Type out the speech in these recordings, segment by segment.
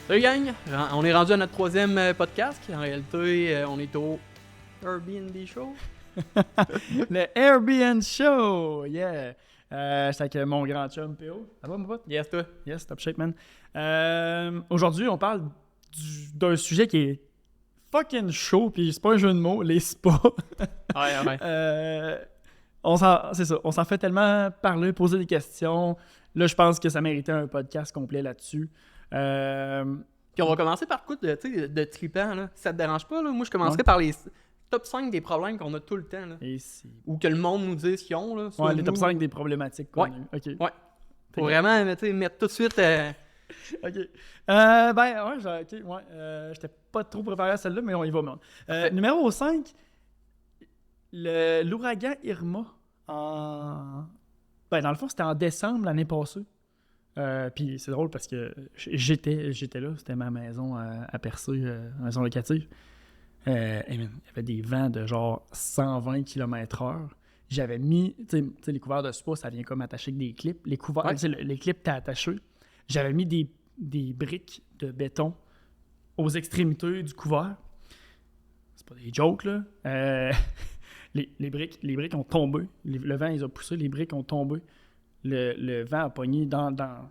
Salut gang, on est rendu à notre troisième podcast. En réalité, on est au Airbnb Show. Le Airbnb Show! Yeah! C'est avec mon grand chum PO. Ça va, mon pote? Yes, toi. Yes, top shape, man. Aujourd'hui, on parle d'un sujet qui est fucking chaud, puis c'est pas un jeu de mots, les spas. Ouais. C'est ça, on s'en fait tellement parler, poser des questions. Là, je pense que ça méritait un podcast complet là-dessus. Puis on va commencer par quoi de trippant, là. Si ça te dérange pas, là, moi je commencerai par les top 5 des problèmes qu'on a tout le temps, là. Ou que le monde nous dise qu'ils ont, là. Ouais, les top 5 des problématiques qu'on a eues. OK. Ouais. Faut vraiment mettre tout de suite... OK. J'étais pas trop préparé à celle-là, mais on y va, man. Numéro 5, l'ouragan Irma. Dans le fond, c'était en décembre l'année passée. Puis c'est drôle parce que j'étais là, c'était ma maison à Percé, maison locative. Il y avait des vents de genre 120 km/h. J'avais mis, tu sais, les couverts de spa, ça vient comme attaché avec des clips. Les couverts, les clips étaient attachés. J'avais mis des briques de béton aux extrémités du couvert. C'est pas des jokes, là. Les briques ont tombé. Le vent les a poussés, les briques ont tombé. Le vent a pogné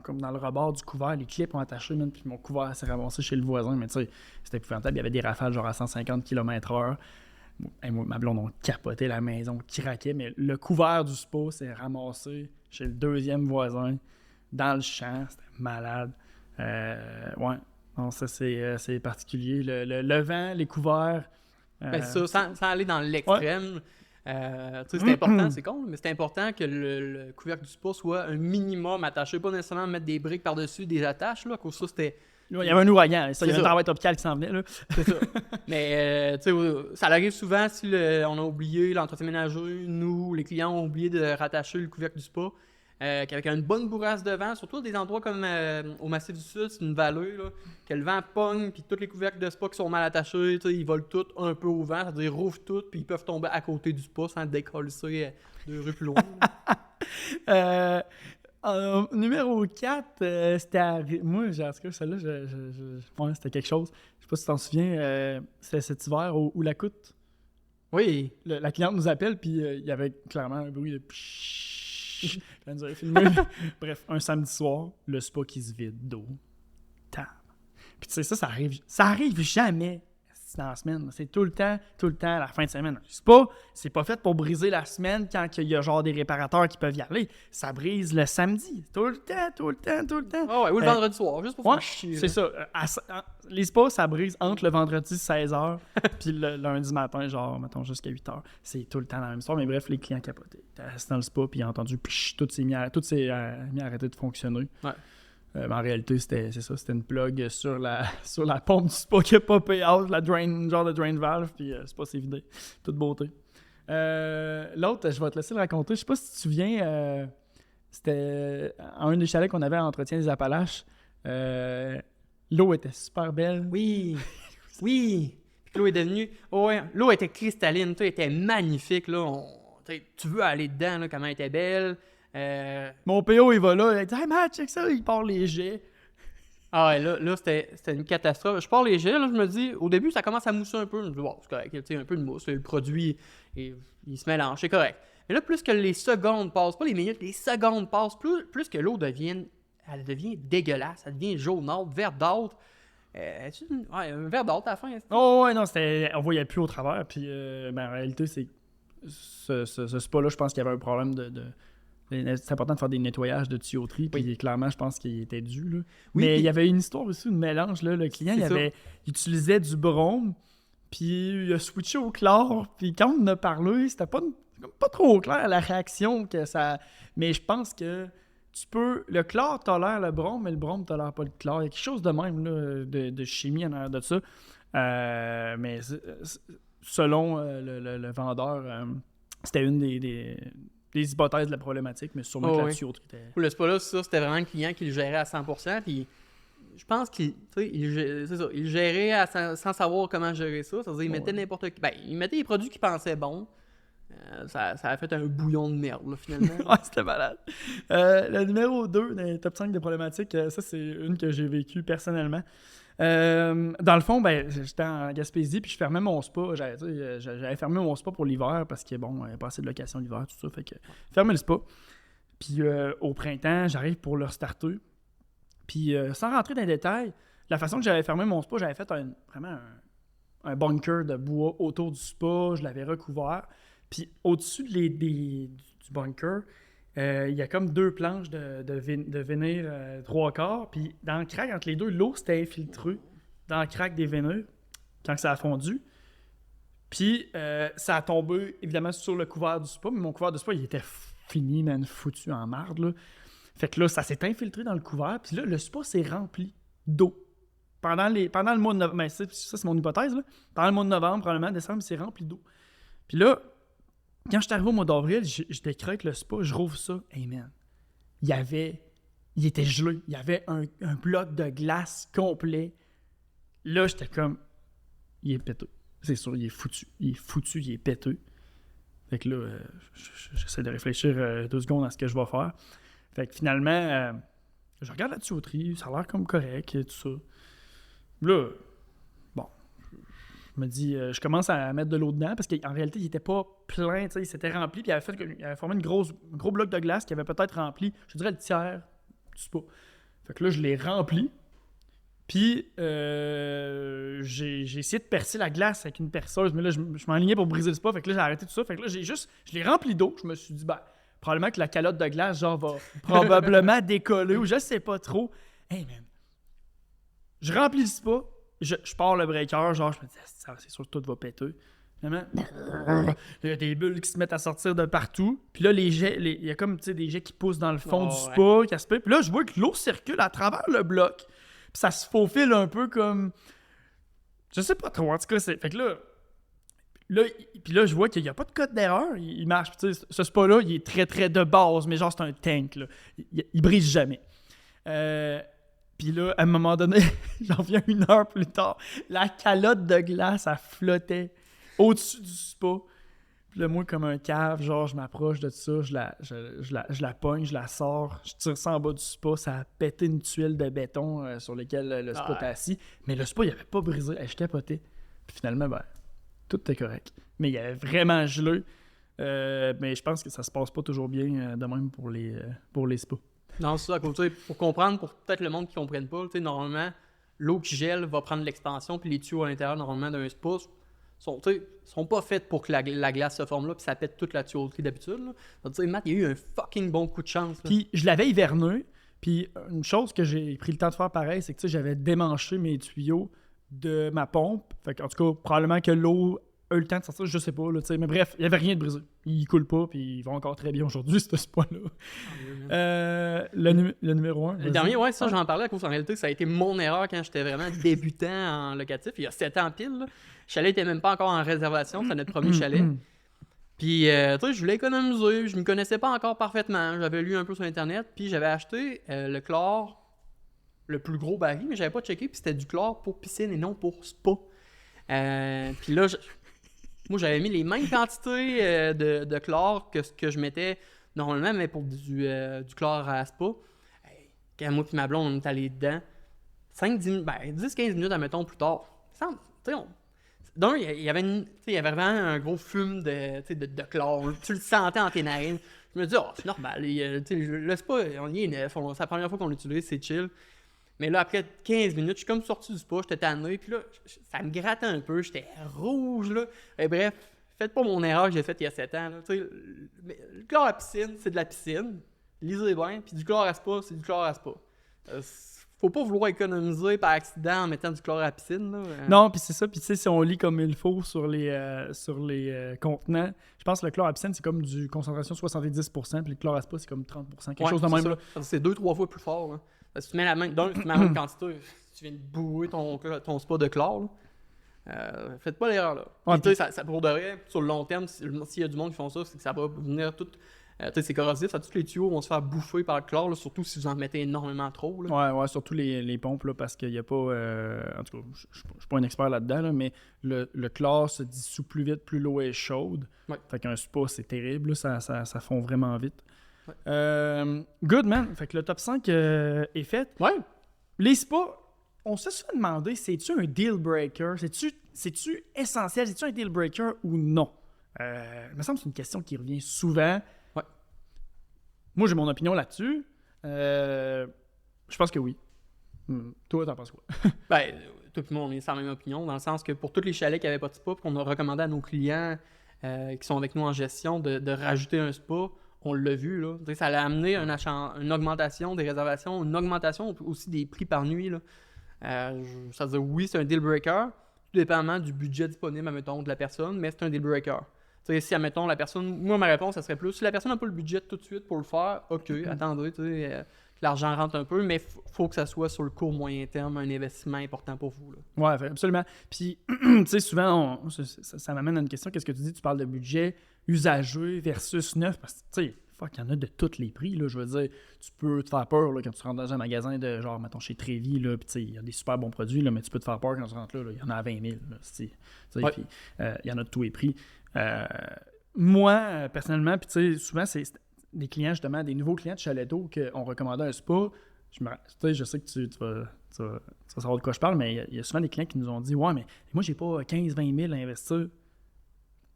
comme dans le rebord du couvert. Les clips ont attaché, même, puis mon couvert s'est ramassé chez le voisin. Mais tu sais, c'était épouvantable. Il y avait des rafales genre à 150 km/h. Moi, ma blonde, on capotait la maison, craquait. Mais le couvert du spa s'est ramassé chez le deuxième voisin, dans le champ. C'était malade. Non, ça, c'est particulier. Le vent, les couverts... sans aller dans l'extrême... c'est important, c'est con, mais c'est important que le couvercle du spa soit un minimum attaché, pas nécessairement mettre des briques par-dessus des attaches, là, cause ça c'était... Il y avait un ouragan, il y avait une tempête tropicale qui s'en venait, là. C'est ça. Mais, ça arrive souvent si on a oublié l'entretien ménager, nous, les clients ont oublié de rattacher le couvercle du spa, qu'avec une bonne bourrasse de vent, surtout des endroits comme au Massif du Sud, c'est une vallée, là, que le vent pogne, puis tous les couvercles de spa qui sont mal attachés, ils volent tous un peu au vent, c'est-à-dire ils rouvrent tout, puis ils peuvent tomber à côté du spa sans décoller ça 2 rues plus loin. Numéro 4, c'était moi, en tout cas, celle-là, c'était quelque chose. Je sais pas si tu t'en souviens, c'était cet hiver où la coûte. Oui. La cliente nous appelle, puis il y avait clairement un bruit de pshhh. Elle nous avait filmé. Bref, un samedi soir, le spa qui se vide d'eau. Puis tu sais, ça arrive jamais dans la semaine. C'est tout le temps à la fin de semaine. Le spa, c'est pas fait pour briser la semaine quand il y a genre des réparateurs qui peuvent y aller. Ça brise le samedi. Tout le temps. Oh ouais, ou le vendredi soir, juste pour faire chier. C'est ça. Les spas, ça brise entre le vendredi 16h puis le lundi matin, genre, mettons, jusqu'à 8h. C'est tout le temps la même histoire. Mais bref, les clients capotaient. T'es assis dans le spa puis ils ont entendu tout s'est mis à arrêter de fonctionner. Ouais. Mais en réalité, c'était une plug sur la pompe du spa qui a popé out, genre de drain valve, puis le spa s'est vidé. Toute beauté. L'autre, je vais te laisser le raconter. Je sais pas si tu te souviens, c'était un des chalets qu'on avait à Entretien des Appalaches. L'eau était super belle. Oui. Puis l'eau est devenue... l'eau était cristalline, elle était magnifique, là. Tu veux aller dedans, là, comment elle était belle. Mon PO, il va là, il dit « Hey, Matt, check ça! » Il part les jets. Ah ouais, là c'était une catastrophe. Je pars les jets, là, je me dis... Au début, ça commence à mousser un peu. Je me dis « Bon, c'est correct, un peu de mousse. Le produit, il se mélange, c'est correct. » Mais là, plus que les secondes passent, pas les minutes, les secondes passent, plus que l'eau devient dégueulasse. Elle devient jaunâtre, verdâtre. Un verdâtre à la fin. Oh ouais, non, on voyait plus au travers. Puis en réalité, c'est ce spa-là, je pense qu'il y avait un problème c'est important de faire des nettoyages de tuyauterie, puis clairement, je pense qu'il était dû. Là. Oui, mais il y avait une histoire aussi, une mélange. Là. Le client, il utilisait du brome, puis il a switché au chlore, puis quand on en a parlé, c'était pas trop clair la réaction que ça... Mais je pense que le chlore tolère le brome, mais le brome tolère pas le chlore. Il y a quelque chose de même là, de chimie en arrière de ça. Mais selon le vendeur, c'était une des hypothèses de la problématique, mais sûrement que la tuyauterie était... Le spa-là, c'était vraiment le client qui le gérait à 100%, puis je pense qu'il gérait sans savoir comment gérer ça. C'est-à-dire, il mettait n'importe quoi. Il mettait les produits qu'il pensait bons. Ça a fait un bouillon de merde, là, finalement. Ouais, c'était malade. Le numéro 2 dans les top 5 des problématiques, ça, c'est une que j'ai vécue personnellement. Dans le fond, ben, j'étais en Gaspésie, puis je fermais mon spa. J'avais fermé mon spa pour l'hiver parce que, bon, il n'y avait pas assez de location l'hiver, tout ça. Fait que fermé le spa. Puis au printemps, j'arrive pour le restarter. Puis sans rentrer dans les détails, la façon que j'avais fermé mon spa, j'avais fait vraiment un bunker de bois autour du spa. Je l'avais recouvert. Puis au-dessus du bunker, il y a comme 2 planches de vénir 3/4. Puis dans le crack entre les deux, l'eau s'était infiltrée dans le crack des vénires quand ça a fondu. Puis ça a tombé évidemment sur le couvert du spa. Mais mon couvert du spa, il était fini, man, foutu en marde, là. Fait que là, ça s'est infiltré dans le couvert. Puis là, le spa s'est rempli d'eau. Pendant le mois de novembre, mais ça, c'est mon hypothèse, là. Pendant le mois de novembre, probablement, décembre, c'est rempli d'eau. Puis là, quand je suis arrivé au mois d'avril, je décrète le spa, je rouvre ça. Hey man, il était gelé. Il y avait un bloc de glace complet. Là, j'étais comme, il est pété. C'est sûr, il est foutu. Il est pété. Fait que là, j'essaie de réfléchir 2 secondes à ce que je vais faire. Fait que finalement, je regarde la tuyauterie, ça a l'air comme correct et tout ça. Là, bon, je me dis, je commence à mettre de l'eau dedans parce qu'en réalité, il était pas plein, tu sais, il s'était rempli, puis il avait formé un gros bloc de glace qui avait peut-être rempli, je dirais, le tiers du spa. Fait que là, je l'ai rempli, puis j'ai essayé de percer la glace avec une perceuse, mais là, je m'enlignais pour briser le spa, fait que là, j'ai arrêté tout ça, fait que là, je l'ai rempli d'eau, je me suis dit, ben, probablement que la calotte de glace, genre, va probablement décoller, ou je sais pas trop. Hey, man, je remplis le spa, je pars le breaker, genre, je me dis, c'est sûr que tout va péter. Finalement, il y a des bulles qui se mettent à sortir de partout. Puis là, il y a comme des jets qui poussent dans le fond du spa, qui aspirent. Puis là, je vois que l'eau circule à travers le bloc. Puis ça se faufile un peu comme. Je sais pas trop, en tout cas, fait que puis là, je vois qu'il n'y a pas de code d'erreur. Il marche. Puis, ce spa-là, il est très, très de base, mais genre, c'est un tank, là. Il brise jamais. Puis là, à un moment donné, j'en reviens 1 heure plus tard, la calotte de glace, elle flottait au-dessus du spa. Puis là, moi, comme un cave, genre, je m'approche de ça, je la pogne, je la sors, je tire ça en bas du spa, ça a pété une tuile de béton sur laquelle le spa était assis. Mais le spa, il n'avait pas brisé, je capotais. Puis finalement, ben, tout était correct. Mais il avait vraiment gelé. Mais je pense que ça se passe pas toujours bien de même pour les spas. Non, c'est ça, à côté, pour comprendre, pour peut-être le monde qui ne comprenne pas, normalement, l'eau qui gèle va prendre l'expansion, puis les tuyaux à l'intérieur, normalement, d'un spa, sont pas faites pour que la glace se forme là, puis ça pète toute la tuyauterie d'habitude. Donc, Matt, il y a eu un fucking bon coup de chance. Là. Puis je l'avais hiverné, puis une chose que j'ai pris le temps de faire pareil, c'est que j'avais démanché mes tuyaux de ma pompe. Fait que, en tout cas, probablement que l'eau a eu le temps de sortir, je sais pas, là, mais bref, il n'y avait rien de brisé. Il coule pas, puis il va encore très bien aujourd'hui, ce point-là. Le numéro 1. Le dernier, ouais, ça, j'en parlais à cause en réalité, ça a été mon erreur quand j'étais vraiment débutant en locatif, il y a 7 ans pile. Là. Le chalet n'était même pas encore en réservation, c'était notre premier chalet. Puis, tu sais, je voulais économiser, je ne me connaissais pas encore parfaitement. J'avais lu un peu sur Internet, puis j'avais acheté le chlore, le plus gros baril, mais j'avais pas checké, puis c'était du chlore pour piscine et non pour spa. Puis là, moi, j'avais mis les mêmes quantités de chlore que ce que je mettais normalement, mais pour du chlore à spa. Quand moi et ma blonde, on est allés dedans, 10-15 minutes, admettons, plus tard. D'un, il y avait vraiment un gros fume de chlore. Tu le sentais dans tes narines. Je me dis, c'est normal. Le spa, on y est neuf. C'est la première fois qu'on l'utilise, c'est chill. Mais là, après 15 minutes, je suis comme sorti du spa, j'étais tanné, puis là, ça me grattait un peu, j'étais rouge, là. Et bref, faites pas mon erreur que j'ai faite il y a 7 ans, là. Le chlore à piscine, c'est de la piscine. Lisez bien, puis du chlore à spa, c'est du chlore à spa. Faut pas vouloir économiser par accident en mettant du chlore à piscine, là. Non, puis c'est ça, puis tu sais, si on lit comme il faut sur les contenants, je pense que le chlore à piscine, c'est comme du concentration 70%, puis le chlore à spa, c'est comme 30%, quelque chose de même, là. C'est 2-3 fois plus fort, là. Si tu mets la même quantité, tu viens de bouer ton spa de chlore, faites pas l'erreur, là. Ouais, ça pour de vrai, sur le long terme, s'il y a du monde qui font ça, c'est que ça va venir tout... c'est corrosif, tous les tuyaux vont se faire bouffer par le chlore, là, surtout si vous en mettez énormément trop. Là. Ouais, surtout les pompes, là, parce qu'il n'y a pas... en tout cas, je suis pas un expert là-dedans, là, mais le chlore se dissout plus vite, plus l'eau est chaude. Ouais. Fait qu'un spa, c'est terrible, là, ça fond vraiment vite. Ouais. Good, man. Fait que le top 5 est fait. Ouais. Les spas, on se fait demander, c'est-tu un deal breaker? C'est-tu essentiel? C'est-tu un deal breaker ou non? Il me semble que c'est une question qui revient souvent. Ouais. Moi, j'ai mon opinion là-dessus. Je pense que oui. Toi, t'en penses quoi? Ben, toi et moi, on est sans la même opinion, dans le sens que pour tous les chalets qui n'avaient pas de spa, puis qu'on a recommandé à nos clients qui sont avec nous en gestion de rajouter un spa, on l'a vu, là. Ça allait amener une augmentation des réservations, une augmentation aussi des prix par nuit, là. Ça veut dire, oui, c'est un deal breaker, tout dépendamment du budget disponible, admettons, de la personne, mais c'est un deal breaker. Si, admettons, la personne, moi, ma réponse, ça serait plus, si la personne n'a pas le budget tout de suite pour le faire, ok, attendez, que l'argent rentre un peu, mais faut que ça soit sur le court moyen terme un investissement important pour vous. Là. Ouais, absolument. Puis, tu sais, souvent, ça m'amène à une question. Qu'est-ce que tu dis? Tu parles de budget usagé versus neuf. Parce que, tu sais, il y en a de tous les prix. Là, je veux dire, tu peux te faire peur là, quand tu rentres dans un magasin de genre, mettons, chez Trévi. Puis, tu sais, il y a des super bons produits, là, mais tu peux te faire peur quand tu rentres là. Il y en a à 20 000. Puis, il y en a de tous les prix. Moi, personnellement, puis, tu sais, souvent, c'est des clients, justement, des nouveaux clients de Chalet-Eau qu'on recommandait un spa. Je sais que tu vas savoir de quoi je parle, mais il y a souvent des clients qui nous ont dit « Ouais, mais moi, j'ai pas 15-20 000 à investir.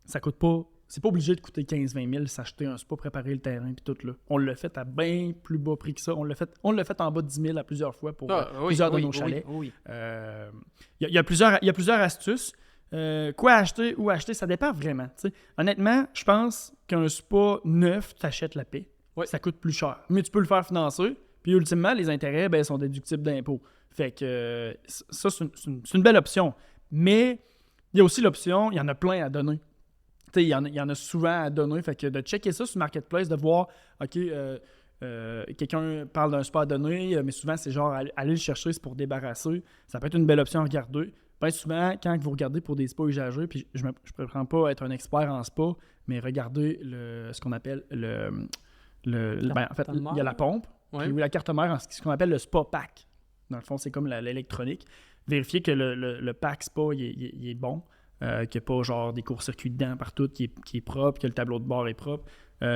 Ça coûte pas... C'est pas obligé de coûter 15-20 000 s'acheter un spa, préparer le terrain puis tout là. On l'a fait à bien plus bas prix que ça. On l'a fait en bas de 10 000 à plusieurs fois pour plusieurs de nos chalets. Il y a plusieurs astuces. Quoi acheter, où acheter, ça dépend vraiment. T'sais. Honnêtement, je pense qu'un spa neuf, t'achètes la paix. Ouais. Ça coûte plus cher. Mais tu peux le faire financer. Puis ultimement, les intérêts sont déductibles d'impôts. Fait que ça, c'est une belle option. Mais il y a aussi l'option, il y en a plein à donner. Il y en a souvent à donner. Fait que de checker ça sur Marketplace, de voir, OK, quelqu'un parle d'un spa à donner, mais souvent, c'est genre aller le chercher, c'est pour débarrasser. Ça peut être une belle option à regarder. Bien souvent, quand vous regardez pour des spas usagés, puis je ne prétends pas être un expert en spa, mais regardez ce qu'on appelle en fait, il y a la pompe, puis la carte mère, ce qu'on appelle le spa pack. Dans le fond, c'est comme l'électronique. Vérifiez que le pack spa, il est bon, qu'il n'y a pas genre des courts-circuits dedans partout, qui est propre, que le tableau de bord est propre,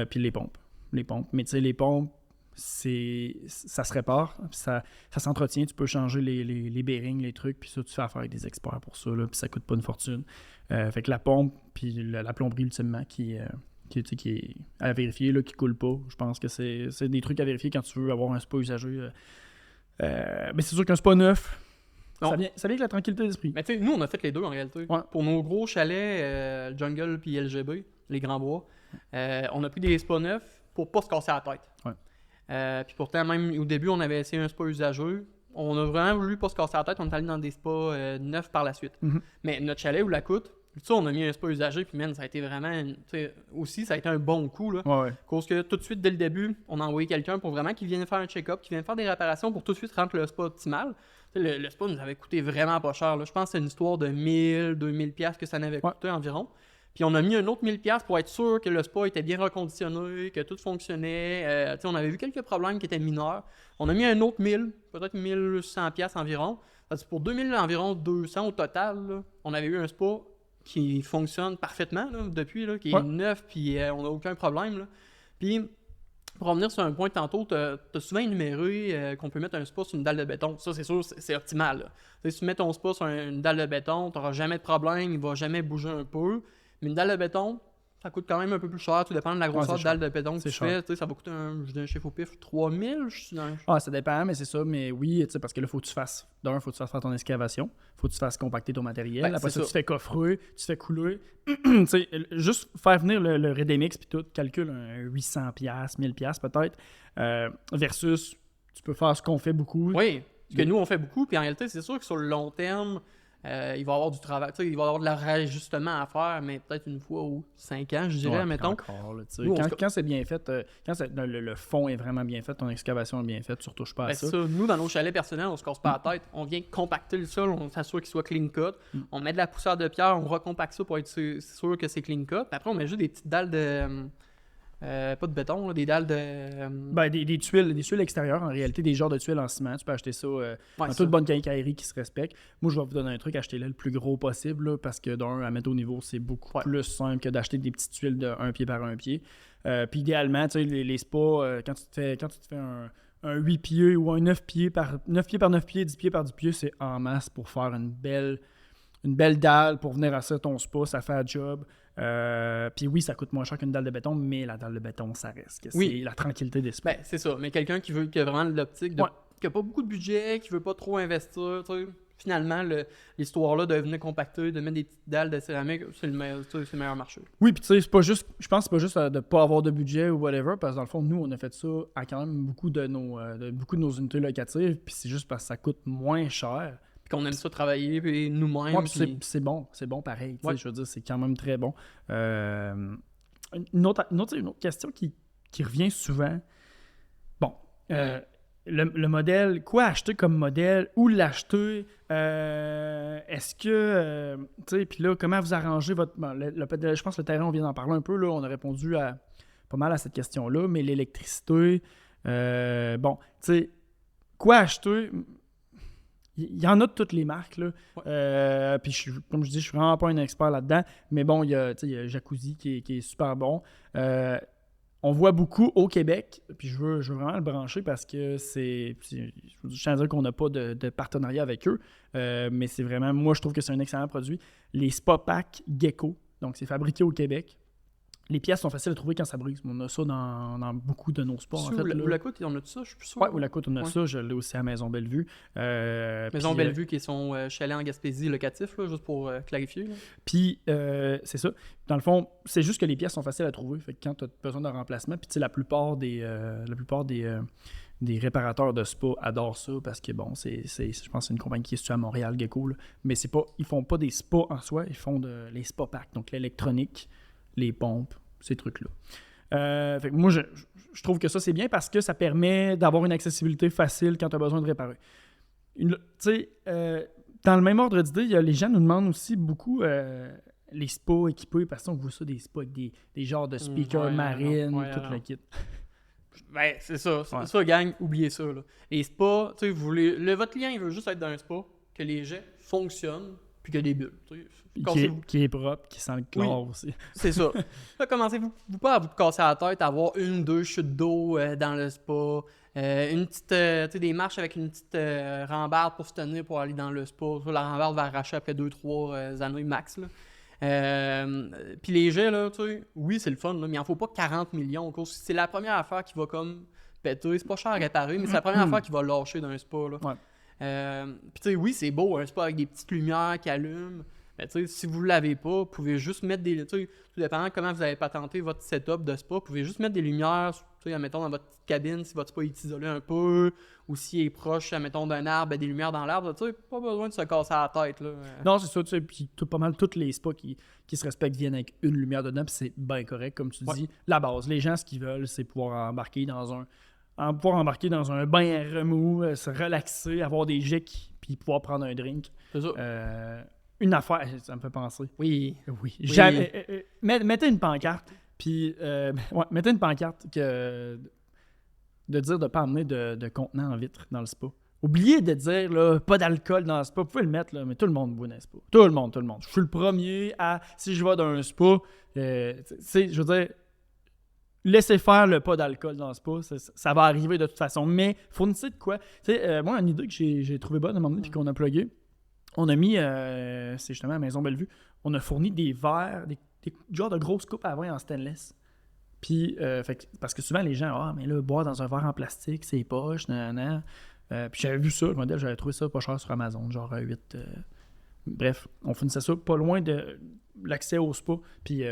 puis les pompes. Mais tu sais, les pompes, ça se répare, ça s'entretient, tu peux changer les bearings, les trucs, puis ça, tu fais affaire avec des experts pour ça, là, puis ça coûte pas une fortune. Fait que la pompe, puis la plomberie, ultimement, qui est à vérifier, là, qui coule pas, je pense que c'est des trucs à vérifier quand tu veux avoir un spa usagé. Mais c'est sûr qu'un spa neuf, ça vient avec la tranquillité d'esprit. Mais tu sais, nous, on a fait les deux en réalité. Ouais. Pour nos gros chalets, Jungle puis LGB, les Grands Bois, on a pris des spas neufs pour pas se casser la tête. Ouais. Puis pourtant, même au début, on avait essayé un spa usageux. On a vraiment voulu pas se casser la tête. On est allé dans des spas neufs par la suite. Mm-hmm. Mais notre chalet où la coûte, on a mis un spa usagé. Puis, man, ça a été vraiment. Aussi, ça a été un bon coup. Là, ouais. Parce que tout de suite, dès le début, on a envoyé quelqu'un pour vraiment qu'il vienne faire un check-up, qu'il vienne faire des réparations pour tout de suite rendre le spa optimal. Le spa nous avait coûté vraiment pas cher. Là. Je pense que c'est une histoire de 1000-2000$ que ça n'avait coûté environ. Puis on a mis un autre 1000$ pour être sûr que le spa était bien reconditionné, que tout fonctionnait. On avait vu quelques problèmes qui étaient mineurs. On a mis un autre 1000, peut-être 1100$ environ. Pour 2000 environ 200 au total, là, on avait eu un spa qui fonctionne parfaitement là, depuis, là, qui est neuf, puis on n'a aucun problème. Là. Puis pour revenir sur un point tantôt, tu as souvent énuméré qu'on peut mettre un spa sur une dalle de béton. Ça, c'est sûr, c'est optimal. Si tu mets ton spa sur une dalle de béton, tu n'auras jamais de problème, il ne va jamais bouger un peu. Mais une dalle de béton, ça coûte quand même un peu plus cher. Tout dépend de la grosseur de dalle de béton que tu fais. Ça va coûter, je dis un chiffre au pif, 3000. Ça dépend, mais c'est ça. Mais oui, parce que là, il faut que tu fasses faire ton excavation. Il faut que tu fasses compacter ton matériel. Après ça, tu fais coffrer, tu fais couler. Juste faire venir le Redemix puis tout, calcule un 800$, 1000$ peut-être, versus tu peux faire ce qu'on fait beaucoup. Oui, ce que nous, on fait beaucoup. Puis en réalité, c'est sûr que sur le long terme, il va y avoir du travail, il va y avoir de l'ajustement à faire, mais peut-être une fois ou 5 ans, je dirais, mettons. Quand c'est bien fait, quand le fond est vraiment bien fait, ton excavation est bien faite, tu ne retouches pas à ça. Nous, dans nos chalets personnels, on ne se casse pas la tête. On vient compacter le sol, on s'assure qu'il soit clean cut. On met de la poussière de pierre, on recompacte ça pour être sûr que c'est clean cut. Puis après, on met juste des petites dalles de... pas de béton, là, des dalles de... des tuiles extérieures, en réalité, des genres de tuiles en ciment. Tu peux acheter ça en toute bonne quincaillerie qui se respecte. Moi, je vais vous donner un truc, achetez-le le plus gros possible, là, parce que d'un, à mettre au niveau, c'est beaucoup plus simple que d'acheter des petites tuiles de 1 pied par 1 pied. Puis idéalement, tu sais, les spas, quand tu te fais un 8 pieds ou un 9 pieds par 9 pieds, 10 pieds par 10 pieds, c'est en masse pour faire une belle dalle pour venir asseoir ton spa, ça fait un job. Puis oui, ça coûte moins cher qu'une dalle de béton, mais la dalle de béton, ça reste. C'est la tranquillité des spas. Ben, c'est ça. Mais quelqu'un qui a vraiment de l'optique, qui n'a pas beaucoup de budget, qui veut pas trop investir, tu sais, finalement, l'histoire-là de venir compacter, de mettre des petites dalles de céramique, c'est le meilleur marché. Oui, puis tu sais, je pense que c'est pas juste de pas avoir de budget ou whatever, parce que dans le fond, nous, on a fait ça à quand même beaucoup de nos unités locatives, puis c'est juste parce que ça coûte moins cher. Puis qu'on aime ça travailler, puis nous-mêmes. Ouais, puis c'est bon pareil. Ouais. Je veux dire, c'est quand même très bon. Une autre question qui revient souvent. Bon, le modèle, quoi acheter comme modèle, où l'acheter, est-ce que, tu sais, puis là, comment vous arrangez votre... je pense que le terrain, on vient d'en parler un peu, là, on a répondu pas mal à cette question-là, mais l'électricité, bon, tu sais, quoi acheter... Il y en a de toutes les marques, là. Ouais. Puis, comme je dis, je suis vraiment pas un expert là-dedans, mais bon, il y a Jacuzzi qui est super bon. On voit beaucoup au Québec, puis je veux vraiment le brancher parce que je tiens à dire qu'on n'a pas de partenariat avec eux, mais c'est vraiment, moi je trouve que c'est un excellent produit. Les Spa Pack Gecko, donc c'est fabriqué au Québec. Les pièces sont faciles à trouver quand ça brise. On a ça dans beaucoup de nos spas. En fait, ou la Côte, on a ça, je suis plus sûr. Oui, ou la Côte, on a ça. Je l'ai aussi à Maison Bellevue. Maison Bellevue, qui est son chalet en Gaspésie locatif, là, juste pour clarifier. Puis, c'est ça. Dans le fond, c'est juste que les pièces sont faciles à trouver. Fait que quand tu as besoin d'un remplacement, puis la plupart des réparateurs de spa adorent ça parce que, bon, je pense que c'est une compagnie qui est située à Montréal, Gecko. Là. Mais ils font pas des spas en soi, ils font les spa packs, donc l'électronique, les pompes, ces trucs-là. Fait que moi, je trouve que ça, c'est bien parce que ça permet d'avoir une accessibilité facile quand tu as besoin de réparer. Tu sais, dans le même ordre d'idée, les gens nous demandent aussi beaucoup les spas équipés, parce qu'on voit ça, des spas avec des genres de speakers marines, tout le kit. Ben, c'est ça. C'est ça, gang, oubliez ça. Là. Les spas, tu sais, votre client, il veut juste être dans un spa, que les jets fonctionnent, puis qu'il y a des bulles. Qui est propre, qui sent le chlore aussi. C'est ça. Là, commencez-vous pas à vous casser la tête, à avoir 1 ou 2 chutes d'eau dans le spa, une petite, des marches avec une petite rambarde pour se tenir pour aller dans le spa. La rambarde va arracher après 2-3 années max. Puis les jets, là, tu sais, oui, c'est le fun, là, mais il en faut pas 40 millions. C'est la première affaire qui va comme péter. C'est pas cher à réparer, mais c'est la première affaire qui va lâcher dans un spa. Là. Ouais. Puis tu sais, oui, c'est beau, un spa avec des petites lumières qui allument. Mais tu sais, si vous ne l'avez pas, vous pouvez juste mettre des... Tu sais, tout dépendant de comment vous avez patenté votre setup de spa, vous pouvez juste mettre des lumières, tu sais, admettons, dans votre petite cabine, si votre spa est isolé un peu, ou s'il est proche, admettons, d'un arbre, des lumières dans l'arbre, tu sais, pas besoin de se casser la tête, là. Non, c'est ça, tu sais, puis pas mal tous les spas qui se respectent viennent avec une lumière dedans, puis c'est bien correct, comme tu dis. La base, les gens, ce qu'ils veulent, c'est pouvoir embarquer dans un bain remous, se relaxer, avoir des jets, puis pouvoir prendre un drink. C'est ça. Une affaire, ça me fait penser. Oui. Jamais, mettez une pancarte, puis mettez une pancarte de dire de ne pas amener de contenant en vitre dans le spa. Oubliez de dire là, pas d'alcool dans le spa. Vous pouvez le mettre, là, mais tout le monde boit dans le spa. Tout le monde. Je suis le premier à, si je vais dans un spa, je veux dire, laissez faire le pas d'alcool dans le spa. Ça va arriver de toute façon. Mais fournissez de quoi. Moi, une idée que j'ai trouvé bonne à un moment donné, puis qu'on a plugué, on a mis, c'est justement à Maison Bellevue, on a fourni des verres, des genres de grosses coupes à vin en stainless. Puis, parce que souvent les gens, mais là, boire dans un verre en plastique, c'est poche, nanana. Puis j'avais vu ça, le modèle, j'avais trouvé ça pas cher sur Amazon, genre 8. Bref, on fournissait ça pas loin de l'accès au spa, puis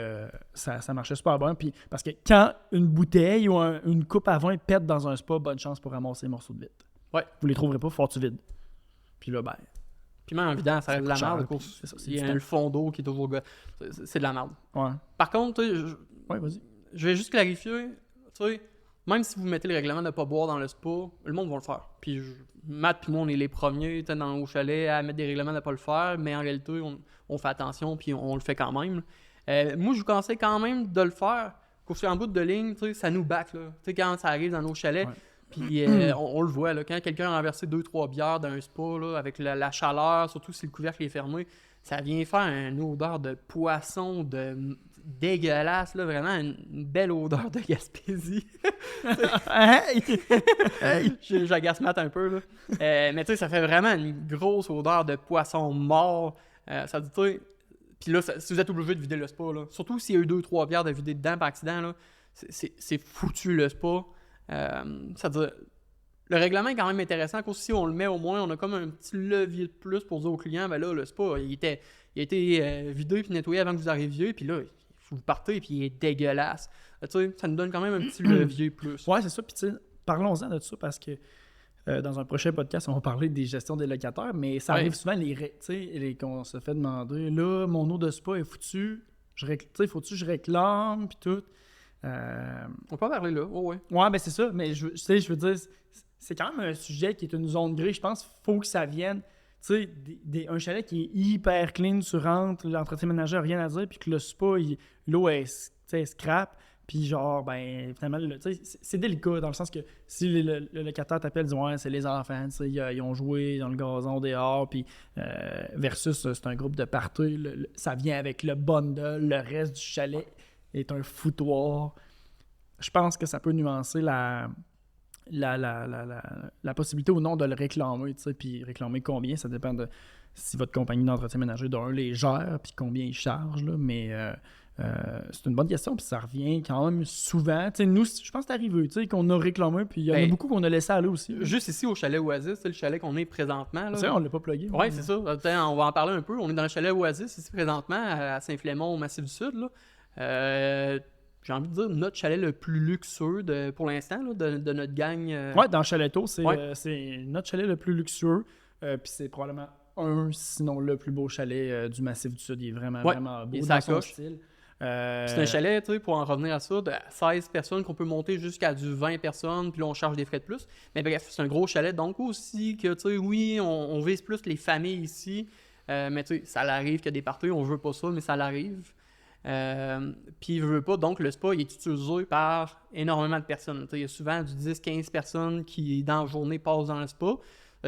ça marchait super bien. Puis, parce que quand une bouteille ou une coupe à vin pète dans un spa, bonne chance pour ramasser les morceaux de vitre. Ouais. Vous les trouverez pas, faut que tu vides. Puis là, ben. Puis même en vidant, ça reste de la merde. Il y a le fond d'eau qui est toujours... C'est de la merde. Ouais. Par contre, vas-y. Je vais juste clarifier. Même si vous mettez le règlement de ne pas boire dans le spa, le monde va le faire. Puis Matt et moi, on est les premiers dans nos chalets à mettre des règlements de ne pas le faire, mais en réalité, on fait attention puis on le fait quand même. Moi, je vous conseille quand même de le faire. Qu'au en bout de ligne, ça nous back. Là. Quand ça arrive dans nos chalets, Puis on le voit, là, quand quelqu'un a renversé 2-3 bières dans un spa, là, avec la chaleur, surtout si le couvercle est fermé, ça vient faire une odeur de poisson dégueulasse, là, vraiment une belle odeur de Gaspésie. Hey! J'agace Matt un peu, là. Mais tu sais, ça fait vraiment une grosse odeur de poisson mort. Ça dit, tu sais... Puis là, si vous êtes obligé de vider le spa, là, surtout s'il y a eu 2-3 bières de vider dedans par accident, là, c'est foutu le spa. Ça veut dire, le règlement est quand même intéressant, parce que si on le met au moins, on a comme un petit levier de plus pour dire aux clients, ben là, le spa, il a été vidé puis nettoyé avant que vous arriviez, puis là, vous partez puis il est dégueulasse. Tu sais, ça nous donne quand même un petit levier plus. Ouais, c'est ça. Puis tu sais, parlons-en de ça parce que dans un prochain podcast, on va parler des gestions des locataires, mais ça arrive souvent qu'on se fait demander, là, mon eau de spa est foutue, faut-tu que je réclame, puis tout. On peut en parler là, ouais. Ouais, ben c'est ça, mais je veux dire, c'est quand même un sujet qui est une zone grise. Je pense qu'il faut que ça vienne, tu sais, un chalet qui est hyper clean, tu rentres, l'entretien ménager n'a rien à dire, puis que le spa, l'eau est scrap, puis genre, ben, finalement, tu sais, c'est délicat dans le sens que si le locataire t'appelle, dit ouais, c'est les enfants, tu sais, ils ont joué dans le gazon dehors, puis versus c'est un groupe de party, ça vient avec le bundle, le reste du chalet est un foutoir. Je pense que ça peut nuancer la possibilité ou non de le réclamer, tu sais, puis réclamer combien, ça dépend de si votre compagnie d'entretien ménager les gère, puis combien ils chargent, là, mais c'est une bonne question, puis ça revient quand même souvent. Tu sais, nous, je pense que c'est arrivé, tu sais, qu'on a réclamé, puis il y en a beaucoup qu'on a laissé aller aussi. Juste ici au chalet Oasis, c'est le chalet qu'on est présentement. Là. C'est vrai, on l'a pas plugué. Oui, c'est ça. Attends, on va en parler un peu. On est dans le chalet Oasis ici présentement, à Saint-Flémont, au Massif du Sud, là. J'ai envie de dire notre chalet le plus luxueux pour l'instant là, de notre gang. Ouais, dans Chaletto, c'est notre chalet le plus luxueux. Puis c'est probablement sinon le plus beau chalet du Massif du Sud. Il est vraiment beau dans son style. C'est un chalet, tu sais, pour en revenir à ça, de 16 personnes qu'on peut monter jusqu'à du 20 personnes, puis là on charge des frais de plus. Mais bref, c'est un gros chalet, donc aussi que, tu sais, oui, on vise plus les familles ici, mais tu sais, ça l'arrive qu'il y a des parties, on veut pas ça, mais ça l'arrive. Puis il veut pas, donc le spa il est utilisé par énormément de personnes. Il y a souvent du 10-15 personnes qui dans la journée passent dans le spa.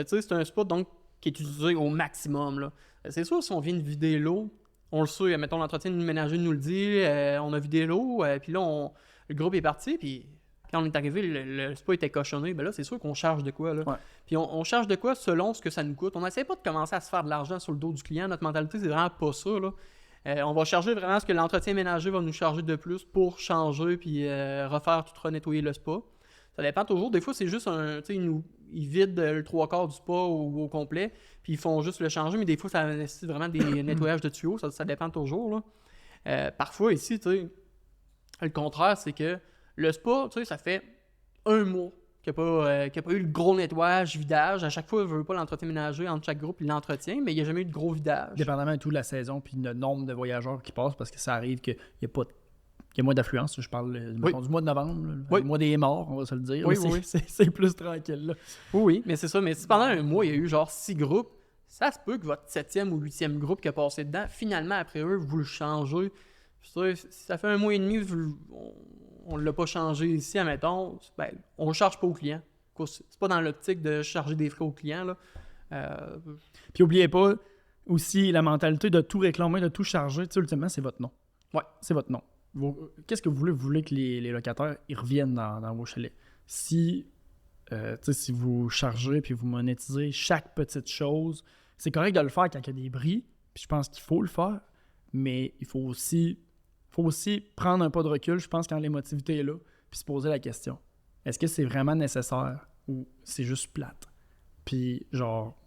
C'est un spa donc qui est utilisé au maximum. Là. C'est sûr, si on vient de vider l'eau, on le sait, mettons l'entretien de ménager nous le dit, on a vidé l'eau, puis là le groupe est parti, puis quand on est arrivé, le spa était cochonné, ben là c'est sûr qu'on charge de quoi. Là. Ouais. Puis on charge de quoi selon ce que ça nous coûte. On n'essaie pas de commencer à se faire de l'argent sur le dos du client, notre mentalité c'est vraiment pas ça. Là. On va charger vraiment ce que l'entretien ménager va nous charger de plus pour changer puis refaire tout renettoyer le spa. Ça dépend toujours. Des fois, c'est juste ils vident le 3/4 du spa au complet, puis ils font juste le changer, mais des fois, ça nécessite vraiment des nettoyages de tuyaux. Ça dépend toujours. Là. Parfois, ici, le contraire, c'est que le spa, ça fait un mois qu'il n'y a pas eu le gros nettoyage, vidage. À chaque fois, il ne veut pas l'entretien ménager entre chaque groupe, il l'entretient, mais il n'y a jamais eu de gros vidage. Dépendamment de toute la saison puis le nombre de voyageurs qui passent, parce que ça arrive qu'il y a moins d'affluence. Je parle du mois de novembre, le mois des morts, on va se le dire. Oui. C'est plus tranquille. Là. Oui, mais c'est ça. Mais si pendant un mois, il y a eu genre 6 groupes, ça se peut que votre 7e ou 8e groupe qui a passé dedans, finalement, après eux, vous le changez. Ça fait un mois et demi, on ne l'a pas changé ici, admettons, ben, on ne charge pas au client. C'est pas dans l'optique de charger des frais au client. Là. Puis n'oubliez pas aussi la mentalité de tout réclamer, de tout charger. Ultimement, c'est votre nom. Ouais. C'est votre nom. Qu'est-ce que vous voulez? Vous voulez que les locataires ils reviennent dans vos chalets. Si vous chargez puis vous monétisez chaque petite chose, c'est correct de le faire quand il y a des bris. Puis je pense qu'il faut le faire. Mais il faut aussi prendre un pas de recul, je pense, quand l'émotivité est là, puis se poser la question. Est-ce que c'est vraiment nécessaire ou c'est juste plate? Puis genre,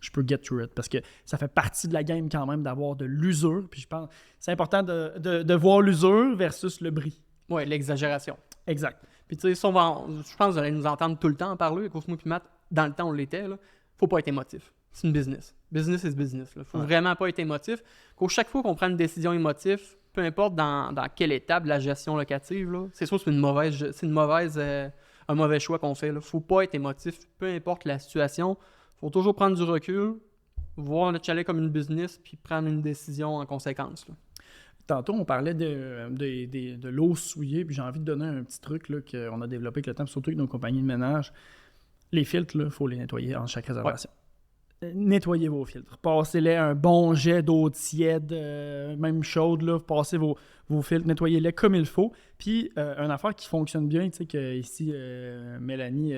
je peux get through it, parce que ça fait partie de la game quand même d'avoir de l'usure, puis je pense que c'est important de voir l'usure versus le bris. Oui, l'exagération. Exact. Puis tu sais, je pense que vous allez nous entendre tout le temps en parler, avec moi puis Matt, dans le temps on l'était, là. Faut pas être émotif. C'est une business. Business is business. Il faut vraiment pas être émotif. Chaque fois qu'on prend une décision émotive, peu importe dans quelle étape de la gestion locative, là, c'est sûr que c'est un mauvais choix qu'on fait. Il ne faut pas être émotif, peu importe la situation. Il faut toujours prendre du recul, voir notre chalet comme une business, puis prendre une décision en conséquence. Là. tantôt, on parlait de l'eau souillée, puis j'ai envie de donner un petit truc là, qu'on a développé avec le temps, puis surtout avec nos compagnies de ménage. Les filtres, il faut les nettoyer en chaque réservation. Nettoyez vos filtres. Passez-les un bon jet d'eau tiède, même chaude, là, passez vos filtres, nettoyez-les comme il faut. Puis, une affaire qui fonctionne bien, tu sais, que ici, Mélanie,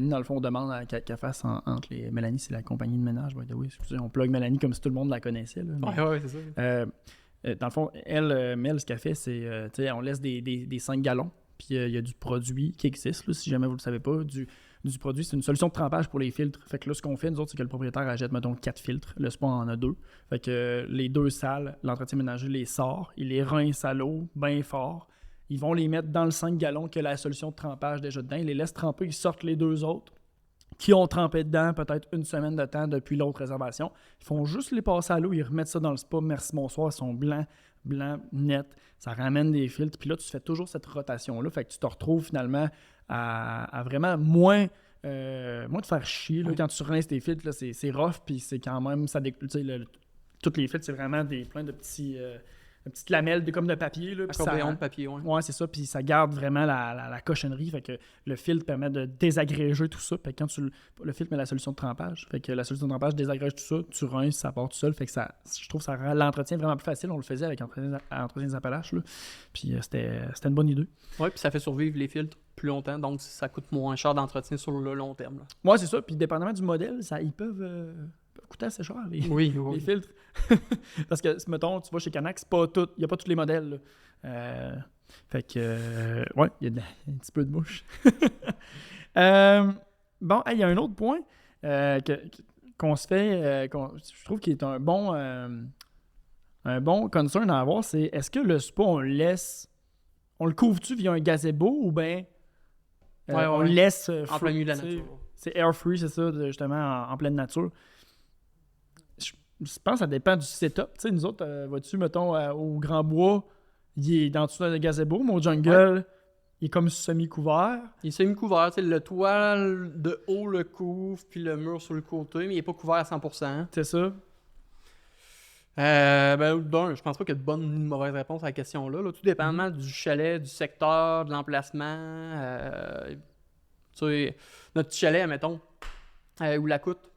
dans le fond, demande qu'elle fasse entre les... Mélanie, c'est la compagnie de ménage, oui, excusez, on plug Mélanie comme si tout le monde la connaissait. Là, mais, Ouais, c'est ça. dans le fond, elle, ce qu'elle fait, c'est, tu sais, on laisse des 5 gallons, puis il y a du produit qui existe, là, si jamais vous ne le savez pas, du produit, c'est une solution de trempage pour les filtres. Fait que là, ce qu'on fait, nous autres, c'est que le propriétaire achète, mettons, 4 filtres. Le spa en a 2. Fait que les 2 salles, l'entretien ménager les sort, il les rince à l'eau, bien fort. Ils vont les mettre dans le 5 gallons que la solution de trempage déjà dedans. Ils les laissent tremper, ils sortent les 2 autres qui ont trempé dedans peut-être une semaine de temps depuis l'autre réservation. Ils font juste les passer à l'eau, ils remettent ça dans le spa. Merci, bonsoir. Ils sont blancs, nets. Ça ramène des filtres. Puis là, tu fais toujours cette rotation-là. Fait que tu te retrouves finalement à vraiment moins de faire chier. Là, quand tu rinces tes filtres, là, c'est rough. Puis c'est quand même... Toutes les filtres, c'est vraiment plein de petits... petites lamelles comme de papier. Là, de papier, ouais. Ouais, c'est ça. Puis ça garde vraiment la cochonnerie. Fait que le filtre permet de désagréger tout ça. Fait que quand le filtre met la solution de trempage. Fait que la solution de trempage désagrège tout ça. Tu rinces, ça part tout seul. Fait que je trouve que ça rend l'entretien vraiment plus facile. On le faisait avec Entretien des Appalaches. Là. Puis c'était une bonne idée. Ouais, puis ça fait survivre les filtres plus longtemps. Donc ça coûte moins cher d'entretien sur le long terme. Là. Ouais, c'est ça. Puis dépendamment du modèle, ils peuvent coûter assez cher, les filtres. Parce que, mettons, tu vas chez Canac, il n'y a pas tous les modèles. Fait que, ouais, il y a un petit peu de mouche. Bon, il y a un autre point qu'on se fait, je trouve qu'il est un bon concern à avoir, c'est est-ce que le spa, on le couvre-tu via un gazebo ou bien on le laisse en plein milieu de la nature. C'est air free, c'est ça, justement, en pleine nature. Je pense que ça dépend du setup. Tu sais, nous autres, vois-tu, mettons, au Grand Bois, il est dans tout le gazebo, mais au jungle, il est comme semi-couvert. Il est semi-couvert. Tu sais, le toit de haut le couvre, puis le mur sur le côté, mais il n'est pas couvert à 100%. C'est ça. Je pense pas qu'il y a de bonne ou de mauvaise réponse à la question-là. Là. Tout dépendamment du chalet, du secteur, de l'emplacement. Tu sais, notre petit chalet, mettons, où la coûte,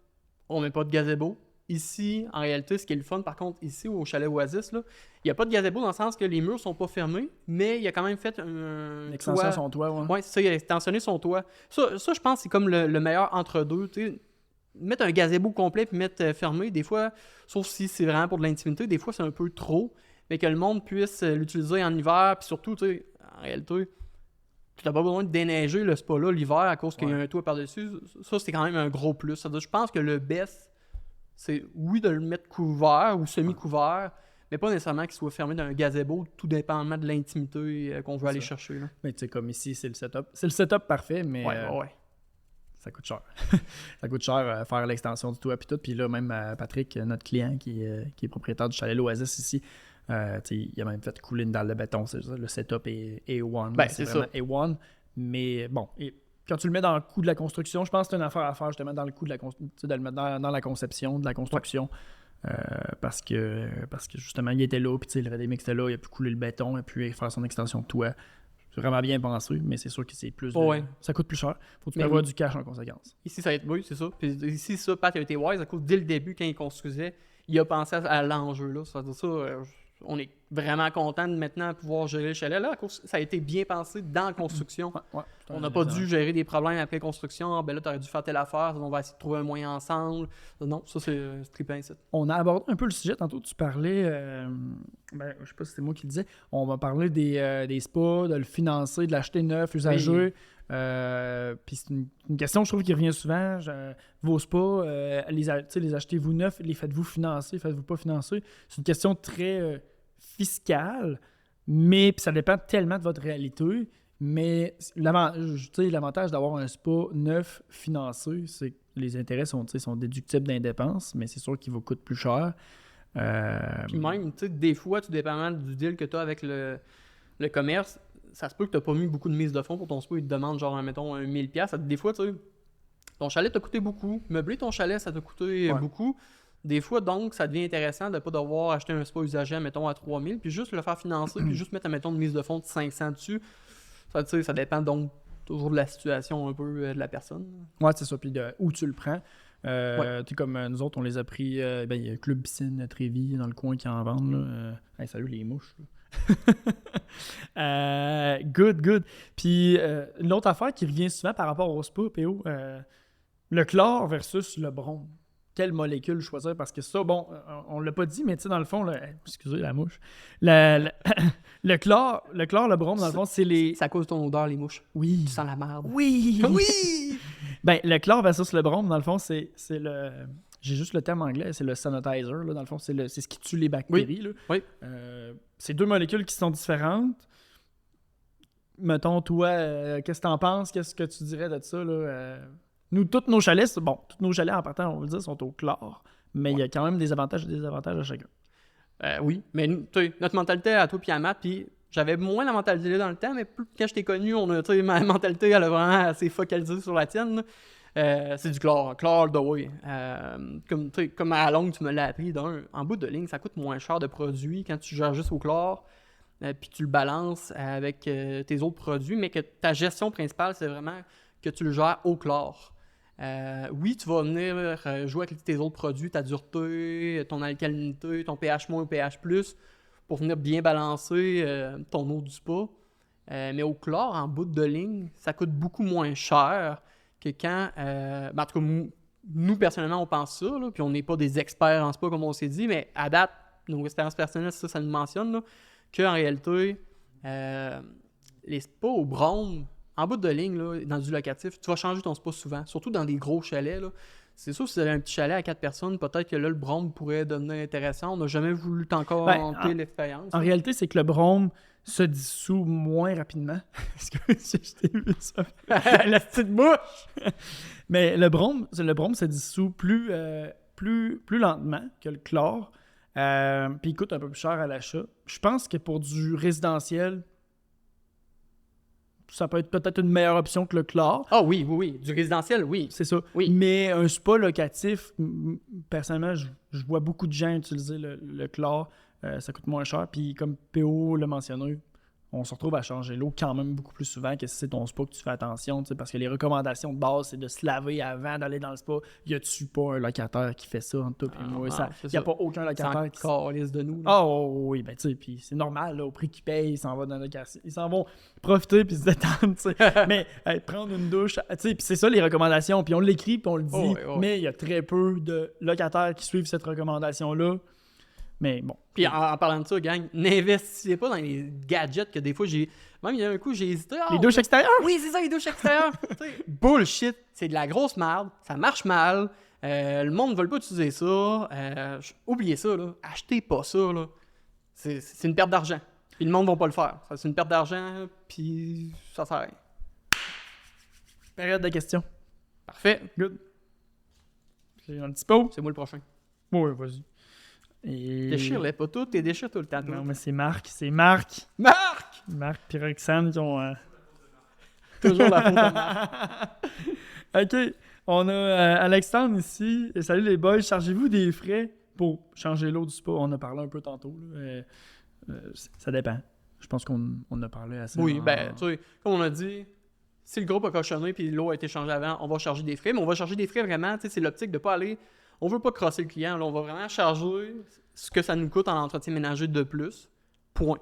on met pas de gazebo. Ici, en réalité, ce qui est le fun, par contre, ici, au chalet Oasis, il n'y a pas de gazebo dans le sens que les murs sont pas fermés, mais il a quand même fait un extension son toit, ouais. Oui, c'est ça, il a extensionné son toit. Ça je pense, c'est comme le meilleur entre-deux. Mettre un gazebo complet puis mettre fermé, des fois, sauf si c'est vraiment pour de l'intimité, des fois, c'est un peu trop, mais que le monde puisse l'utiliser en hiver, puis surtout, en réalité, tu n'as pas besoin de déneiger le spa-là l'hiver à cause qu'il y a un toit par-dessus. Ça, c'est quand même un gros plus. C'est-à-dire, je pense que le best, c'est oui de le mettre couvert ou semi-couvert, mais pas nécessairement qu'il soit fermé d'un gazebo, tout dépendamment de l'intimité qu'on veut aller chercher. Là. Mais tu sais, comme ici, c'est le setup. C'est le setup parfait, mais ça coûte cher. Ça coûte cher faire l'extension du toit et tout. Puis là, même Patrick, notre client qui est propriétaire du chalet L'Oasis ici, il a même fait couler une dalle de béton. C'est ça, le setup est A1. Ben, c'est ça. A1. Mais bon, quand tu le mets dans le coût de la construction, je pense que c'est une affaire à faire justement dans le coût de la construction, de le mettre dans la conception, de la construction. Parce que justement, il était là, puis le Redemix était là, il a pu couler le béton, il a pu faire son extension de toit. C'est vraiment bien pensé, mais c'est sûr que c'est plus. Ça coûte plus cher. Faut que tu prévois du cash en conséquence. Ici, oui, c'est ça. Puis ici, ça, Pat a été wise à cause dès le début, quand il construisait, il a pensé à l'enjeu là. Ça veut dire ça. On est vraiment content de maintenant pouvoir gérer le chalet. Là, à cause, ça a été bien pensé dans la construction. On n'a pas dû gérer des problèmes après construction. Là, tu aurais dû faire telle affaire. On va essayer de trouver un moyen ensemble. Non, ça, c'est trippant ici. On a abordé un peu le sujet. Tantôt, tu parlais... je sais pas si c'était moi qui le disais. On va parler des spas, de le financer, de l'acheter neuf, usagé. Puis c'est une question, je trouve, qui revient souvent. Vos spas, les achetez-vous neufs, les faites-vous financer, faites-vous pas financer? C'est une question très fiscale, mais puis ça dépend tellement de votre réalité. Mais l'avantage d'avoir un spa neuf financé, c'est que les intérêts sont déductibles d'un dépense, mais c'est sûr qu'il vous coûte plus cher. Puis même, des fois, tout dépendamment du deal que tu as avec le commerce, ça se peut que tu n'as pas mis beaucoup de mise de fonds pour ton spa. Ils te demandent genre, mettons, 1000$. Des fois, ton chalet t'a coûté beaucoup. Meubler ton chalet, ça t'a coûté beaucoup. Des fois, donc, ça devient intéressant de ne pas devoir acheter un spa usagé, mettons, à 3000, puis juste le faire financer, puis juste mettre, mettons, une mise de fonds de 500 dessus. Ça dépend donc toujours de la situation un peu de la personne. Ouais, c'est ça. Puis de où tu le prends. Tu sais, comme nous autres, on les a pris. Il y a Club Piscine Trévis dans le coin qui en vendent. Là. Hey, salut les mouches. Good. Puis une autre affaire qui revient souvent par rapport au spa, PO, le chlore versus le brome. Quelle molécule choisir? Parce que ça, bon, on l'a pas dit, mais tu sais, dans le fond, excusez la mouche. Le chlore, le brome, dans le fond, c'est les. Ça cause ton odeur, les mouches. Oui. Tu sens la merde. Oui! Oui! Ben, le chlore versus le brome, dans le fond, c'est le. J'ai juste le terme anglais, c'est le sanitizer, là, dans le fond, c'est ce qui tue les bactéries. Là. Oui. C'est deux molécules qui sont différentes. Mettons, toi, qu'est-ce que t'en penses? Qu'est-ce que tu dirais de ça? Là? Nous, tous nos chalets, tous nos chalets en partant, on va le dire, sont au chlore, mais il y a quand même des avantages et des désavantages à chacun. Oui, mais notre mentalité à toi et à Matt, puis j'avais moins la mentalité dans le temps, mais plus quand je t'ai connu, ma mentalité, elle a vraiment assez focalisée sur la tienne. C'est du chlore de oui. Comme à la longue, tu me l'as appris, en bout de ligne, ça coûte moins cher de produits quand tu gères juste au chlore, puis tu le balances avec tes autres produits, mais que ta gestion principale, c'est vraiment que tu le gères au chlore. Oui, tu vas venir jouer avec tes autres produits, ta dureté, ton alcalinité, ton pH- ou pH+, pour venir bien balancer ton eau du spa. Mais au chlore, en bout de ligne, ça coûte beaucoup moins cher que quand... en tout cas, nous, personnellement, on pense ça, là, puis on n'est pas des experts en spa, comme on s'est dit, mais à date, nos expériences personnelles, ça nous mentionne, qu'en réalité, les spas au brome, en bout de ligne, là, dans du locatif, tu vas changer ton spa souvent, surtout dans des gros chalets. Là. C'est sûr, si vous avez un petit chalet à 4 personnes, peut-être que là, le brome pourrait devenir intéressant. On n'a jamais voulu encore tenter l'expérience. En réalité, c'est que le brome se dissout moins rapidement. Est-ce que je t'ai vu ça? La petite bouche! Mais le brome se dissout plus lentement que le chlore. Puis il coûte un peu plus cher à l'achat. Je pense que pour du résidentiel, ça peut être peut-être une meilleure option que le chlore. Ah oui. Du résidentiel, oui. C'est ça. Oui. Mais un spa locatif, personnellement, je vois beaucoup de gens utiliser le chlore. Ça coûte moins cher. Puis comme PO l'a mentionné, on se retrouve à changer l'eau quand même beaucoup plus souvent que si c'est ton spa que tu fais attention. Parce que les recommandations de base, c'est de se laver avant d'aller dans le spa. Y a-tu pas un locataire qui fait ça entre toi et moi? Il n'y a pas aucun locataire qui calisse de nous. Ah oui, ben tu sais, puis c'est normal, là, au prix qu'ils payent, ils s'en vont dans le location. Ils s'en vont profiter puis se détendre, tu sais. Mais prendre une douche, tu sais, puis c'est ça les recommandations. Puis on l'écrit puis on le dit, mais il y a très peu de locataires qui suivent cette recommandation-là. Mais bon. Puis en parlant de ça, gang, n'investissez pas dans les gadgets que des fois j'ai. Même il y a un coup, j'ai hésité. Les douches extérieures? Oui, c'est ça, les douches extérieures. Bullshit. C'est de la grosse merde. Ça marche mal. Le monde ne veut pas utiliser ça. Oubliez ça, là. Achetez pas ça, là. C'est une perte d'argent. Puis le monde ne va pas le faire. C'est une perte d'argent, puis ça sert à rien. Période de questions. Parfait. Good. J'ai un petit pot. C'est moi le prochain. Oui, vas-y. Et... Déchire-les pas tout, t'es déchire tout le temps. Non, mais c'est Marc. Marc et Roxane qui ont... Toujours la faute à Marc. OK. On a Alexandre ici. Salut les boys. Chargez-vous des frais pour changer l'eau du spa? On a parlé un peu tantôt. Là. Ça dépend. Je pense qu'on a parlé assez. Oui, ben, tu sais, comme on a dit, si le groupe a cochonné puis l'eau a été changée avant, on va charger des frais. Mais on va charger des frais vraiment, tu sais, c'est l'optique de pas aller... On veut pas crosser le client, là, on va vraiment charger ce que ça nous coûte en entretien ménager de plus. Point.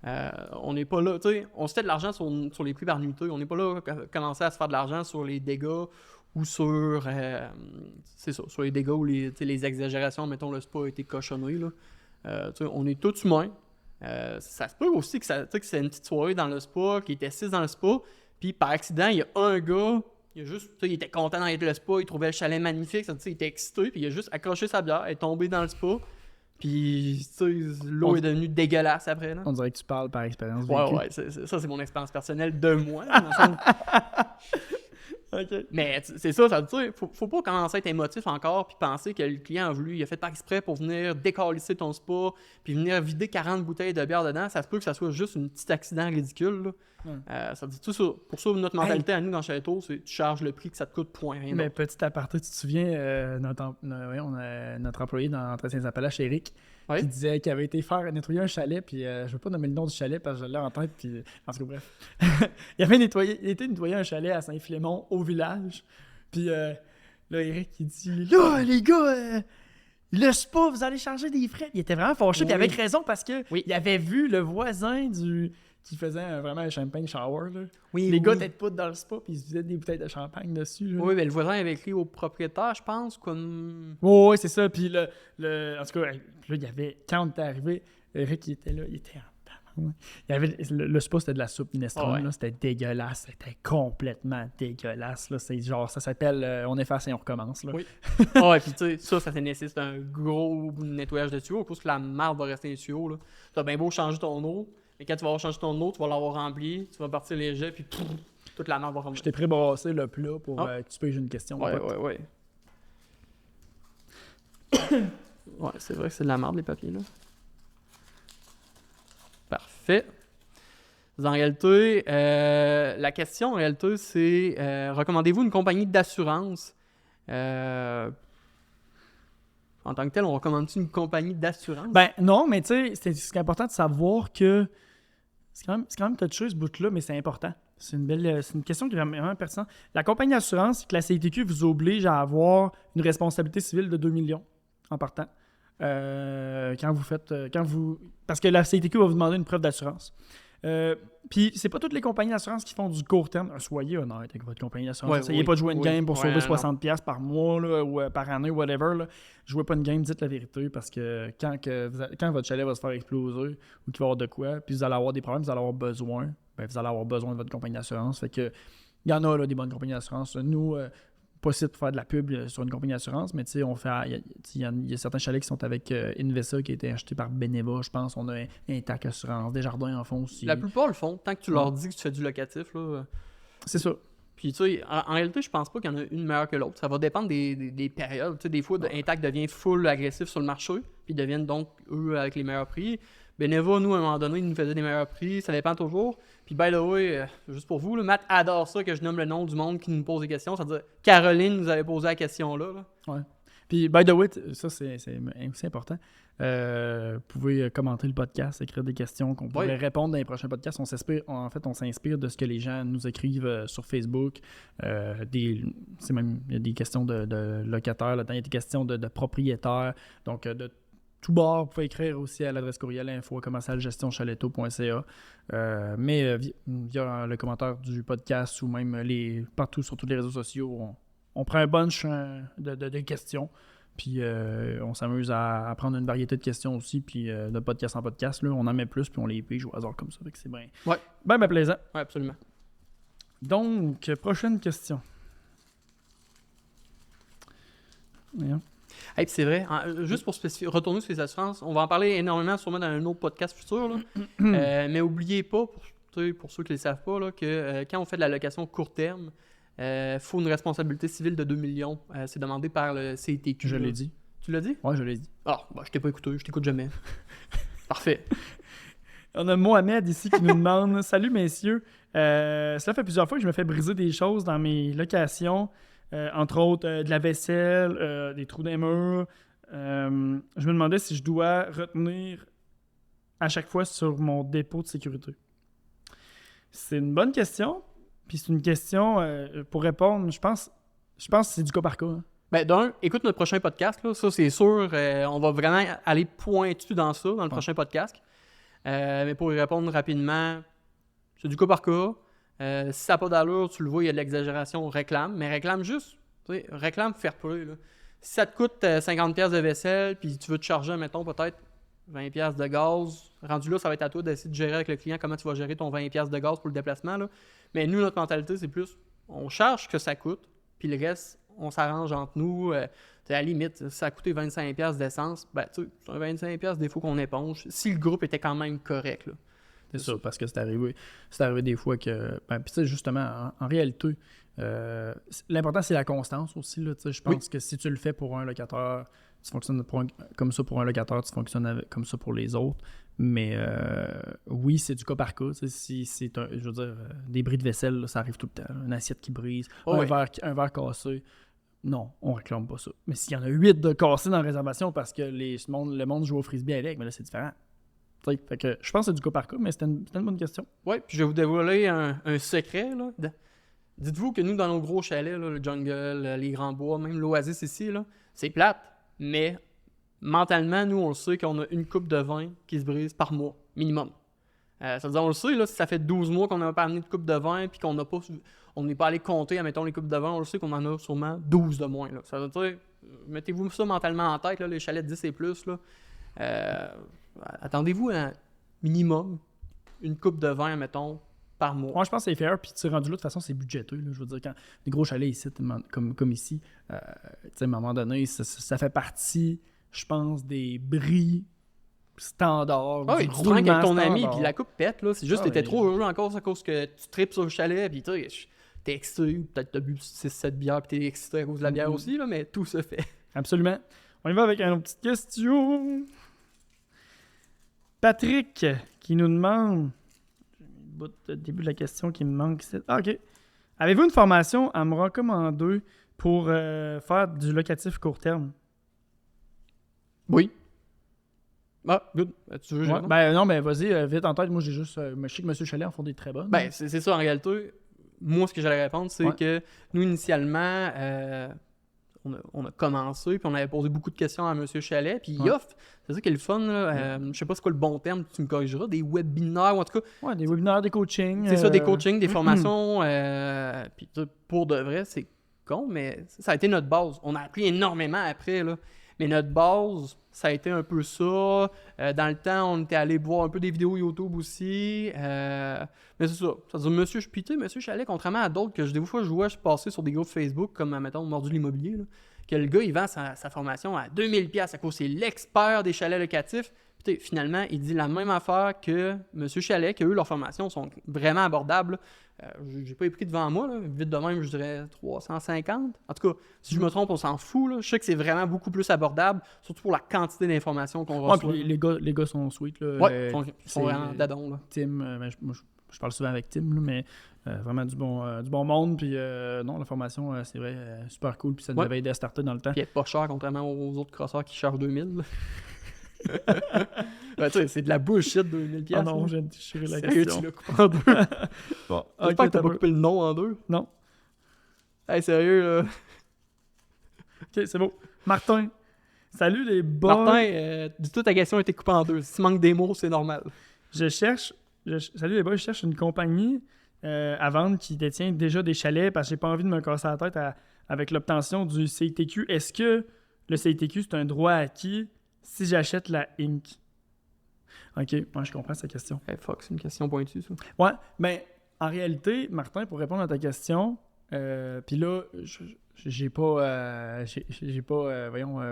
On n'est pas là, tu sais, on se fait de l'argent sur les prix par nuitée. On n'est pas là à commencer à se faire de l'argent sur les dégâts ou sur, c'est ça, sur les dégâts ou les exagérations. Mettons, le spa a été cochonné, là. On est tous humains. Ça se peut aussi que c'est une petite soirée dans le spa, qui était 6 dans le spa, puis par accident, il y a un gars... il était content d'être le spa, il trouvait le chalet magnifique, il était excité, puis il a juste accroché sa bière, est tombé dans le spa, puis l'eau est devenue dégueulasse après. Là. On dirait que tu parles par expérience vécue. Ouais, ça c'est mon expérience personnelle de moi. OK. Mais c'est ça veut dire, faut pas commencer à être émotif encore puis penser que le client a voulu, il a fait par exprès pour venir décalisser ton spa puis venir vider 40 bouteilles de bière dedans. Ça se peut que ça soit juste un petit accident ridicule. Là. Ça dit tout ça. Pour ça, notre mentalité à nous dans Château, c'est tu charges le prix que ça te coûte, point, rien Mais d'autre. petit aparté, tu te souviens, notre employé dans Entretien des Appalaches, Eric, Oui. qui disait qu'il avait été faire nettoyer un chalet, puis je veux pas nommer le nom du chalet parce que je l'ai en tête, puis en tout cas, bref. Il avait été nettoyer un chalet à Saint-Philémon, au village, puis là, Eric, il dit « Là, les gars, le spa, vous allez charger des frais. » Il était vraiment fâché, puis avec raison, parce que il avait vu le voisin qui faisait vraiment un champagne shower. Là. Oui, les gars étaient de poudre dans le spa, puis ils se faisaient des bouteilles de champagne dessus. Là. Oui, mais le voisin avait écrit au propriétaire, je pense, comme... Oui, c'est ça. Puis en tout cas, là, il y avait, quand on était arrivé, Eric, il était là, il était en tabarnak. Il y avait, le spa, c'était de la soupe minestrone, là, c'était dégueulasse, c'était complètement dégueulasse. Là. C'est genre, ça s'appelle on efface et on recommence. Là. Oui. Ouais, puis tu sais, ça nécessite un gros nettoyage de tuyaux, parce que la marde va rester dans les tuyaux. Là. Tu as bien beau changer ton eau, mais quand tu vas avoir changé ton eau, tu vas l'avoir rempli, tu vas partir léger, puis toute la marde va remonter. Je t'ai prébrassé le plat pour que tu payes une question. Ouais. Ouais, c'est vrai que c'est de la marde, les papiers, là. Parfait. En réalité, la question, en réalité, c'est recommandez-vous une compagnie d'assurance? En tant que tel, on recommande-tu une compagnie d'assurance? Ben non, mais tu sais, c'est important de savoir que c'est quand même touché ce bout-là, mais c'est important. C'est une question qui est vraiment pertinente. La compagnie d'assurance, c'est que la CTQ vous oblige à avoir une responsabilité civile de 2 millions en partant. Parce que la CTQ va vous demander une preuve d'assurance. Puis c'est pas toutes les compagnies d'assurance qui font du court terme. Soyez honnête avec votre compagnie d'assurance. Essayez pas de jouer une game pour sauver 60$ par mois là, ou par année, whatever. Là. Jouez pas une game, dites la vérité, parce que quand votre chalet va se faire exploser ou qu'il va y avoir de quoi, puis vous allez avoir des problèmes, vous allez avoir besoin, vous allez avoir besoin de votre compagnie d'assurance. Fait que il y en a là, des bonnes compagnies d'assurance. Nous, possible de faire de la pub sur une compagnie d'assurance, mais tu sais, il y a certains chalets qui sont avec Invesa qui a été acheté par Beneva, je pense. On a Intac Assurance, Desjardins en font aussi. La plupart le font, tant que tu leur dis que tu fais du locatif. Là. C'est ça. Puis tu sais, en réalité, je pense pas qu'il y en a une meilleure que l'autre. Ça va dépendre des périodes. Tu sais, des fois, Intac devient full agressif sur le marché, puis ils deviennent donc, eux, avec les meilleurs prix. Beneva, nous, à un moment donné, ils nous faisaient des meilleurs prix. Ça dépend toujours. Puis, by the way, juste pour vous, là, Matt adore ça que je nomme le nom du monde qui nous pose des questions. C'est-à-dire, Caroline nous avait posé la question là. Ouais. Puis, by the way, ça, c'est aussi important. Vous pouvez commenter le podcast, écrire des questions qu'on pourrait répondre dans les prochains podcasts. On s'inspire de ce que les gens nous écrivent sur Facebook. Il y a des questions de locataires, là-dedans, il y a des questions de propriétaires. Donc, de tout bord, vous pouvez écrire aussi à l'adresse courriel info@commercialgestionchaleto.ca. Mais via le commentaire du podcast ou même partout sur tous les réseaux sociaux, on prend un bunch de questions. Puis on s'amuse à prendre une variété de questions aussi. Puis de podcast en podcast, là, on en met plus, puis on les pige au hasard comme ça. Fait que c'est bien plaisant. Oui, absolument. Donc, prochaine question. Voyons. Hey, puis c'est vrai, juste pour retourner sur les assurances, on va en parler énormément sûrement dans un autre podcast futur. Là. Mais n'oubliez pas, pour ceux qui ne le savent pas, là, que quand on fait de la location court terme, il faut une responsabilité civile de 2 millions. C'est demandé par le CTQ. Je l'ai dit. Tu l'as dit? Ouais, je l'ai dit. Ah, je t'ai pas écouté, je t'écoute jamais. Parfait. On a Mohamed ici qui nous demande « Salut messieurs, cela fait plusieurs fois que je me fais briser des choses dans mes locations. Entre autres, de la vaisselle, des trous dans les murs. Je me demandais si je dois retenir à chaque fois sur mon dépôt de sécurité. » C'est une bonne question. Puis c'est une question, pour répondre, je pense que c'est du cas par cas. Hein. Ben, d'un, écoute notre prochain podcast. Là. Ça, c'est sûr. On va vraiment aller pointu dans ça, dans le prochain podcast. Mais pour y répondre rapidement, c'est du cas par cas. Si ça n'a pas d'allure, tu le vois, il y a de l'exagération, réclame. Mais réclame juste. Réclame fair play. Là. Si ça te coûte 50$ de vaisselle, puis tu veux te charger, mettons, peut-être 20$ de gaz, rendu là, ça va être à toi d'essayer de gérer avec le client comment tu vas gérer ton 20$ de gaz pour le déplacement. Là. Mais nous, notre mentalité, c'est plus, on charge ce que ça coûte, puis le reste, on s'arrange entre nous. À la limite, si ça a coûté 25$ d'essence, ben, tu sais, c'est un 25$ des fois qu'on éponge, si le groupe était quand même correct. Là. C'est ça, parce que c'est arrivé des fois que... Ben, puis tu sais, justement, en réalité, L'important, c'est la constance aussi. Là, je pense que si tu le fais pour un locataire, tu fonctionnes comme ça pour un locataire, tu fonctionnes comme ça pour les autres. Mais oui, c'est du cas par cas. Si c'est je veux dire, des bris de vaisselle, là, ça arrive tout le temps. Une assiette qui brise, un verre cassé. Non, on réclame pas ça. Mais s'il y en a 8 de cassés dans la réservation parce que le monde joue au frisbee avec, mais là, c'est différent. Fait que je pense que c'est du cas par cas, mais c'était une bonne question. Oui, puis je vais vous dévoiler un secret. Là. Dites-vous que nous, dans nos gros chalets, là, le jungle, les grands bois, même l'oasis ici, là, c'est plate, mais mentalement, nous, on le sait qu'on a une coupe de vin qui se brise par mois, minimum. Ça veut dire, on le sait, là, si ça fait 12 mois qu'on n'a pas amené de coupe de vin puis qu'on n'est pas allé compter, admettons, les coupes de vin, on le sait qu'on en a sûrement 12 de moins. Là. Ça veut dire, mettez-vous ça mentalement en tête, là, les chalets de 10 et plus, là. Attendez-vous à minimum une coupe de vin, mettons, par mois. Moi, je pense que c'est fair, puis tu es rendu là, de toute façon, c'est budgéteux. Là. Je veux dire, quand des gros chalets ici, comme ici, à un moment donné, ça fait partie, je pense, des bris standards. Oui, tu tranques avec ton ami, puis la coupe pète, là. C'est juste que t'étais trop heureux encore à cause que tu tripes sur le chalet, puis t'es excité, peut-être t'as bu 6-7 bières, puis t'es excité à cause de la bière aussi, là, mais tout se fait. Absolument. On y va avec une autre petite question. Patrick, qui nous demande... Le début de la question qui me manque. OK. Avez-vous une formation à me recommander pour faire du locatif court terme? Oui. Ah, good. Tu veux, non, mais vas-y, vite en tête. Moi, j'ai juste... je sais que M. Chalet en font des très bonnes. Ben, c'est ça, en réalité. Moi, ce que j'allais répondre, c'est que nous, initialement... On a commencé, puis on avait posé beaucoup de questions à M. Chalet, puis il offre, c'est ça qui est le fun, là, je sais pas c'est quoi le bon terme, tu me corrigeras, des webinaires, ou en tout cas... Ouais, des webinaires, des coachings. C'est ça, des coachings, des formations, puis pour de vrai, c'est con, mais ça a été notre base. On a appris énormément après, là, mais notre base, ça a été un peu ça. Dans le temps, on était allé voir un peu des vidéos YouTube aussi, mais c'est ça. Ça veut dire, M. Chalet, contrairement à d'autres que des fois je vois passer sur des groupes Facebook, comme, mettons, Mordu l'immobilier, là, que le gars, il vend sa formation à 2000$ à cause c'est l'expert des chalets locatifs. Puis, finalement, il dit la même affaire que M. Chalet, que eux, leurs formations sont vraiment abordables. J'ai pas les prix devant moi, là. Vite de même, je dirais 350. En tout cas, si je me trompe, on s'en fout. Là. Je sais que c'est vraiment beaucoup plus abordable, surtout pour la quantité d'informations qu'on reçoit. Puis les gars sont sweet. Là. Ouais, ils sont vraiment dadons. Là. Tim, je parle souvent avec Tim, là, mais vraiment du bon monde. Puis non, la formation, c'est vrai, super cool. Puis ça nous avait aidé à starter dans le temps. Puis elle est pas cher, contrairement aux autres crosseurs qui chargent 2000. Ben, c'est de la bullshit 2000$. Ah non, j'ai déchiré la sérieux, question. Tu l'as coupé en deux. Bon, j'espère que t'as pas coupé le nom en deux. Non. Hey, sérieux, là. Ok, c'est beau. Martin. Salut les boys. Martin, dis-toi ta question a été coupée en deux. S'il manque des mots, c'est normal. Salut les boys, je cherche une compagnie à vendre qui détient déjà des chalets parce que j'ai pas envie de me casser la tête avec l'obtention du CITQ. Est-ce que le CITQ, c'est un droit acquis si j'achète la Inc? OK, moi je comprends sa question. Hey, fuck, c'est une question pointue, ça. Ouais, ben en réalité, Martin, pour répondre à ta question, puis là, j'ai pas,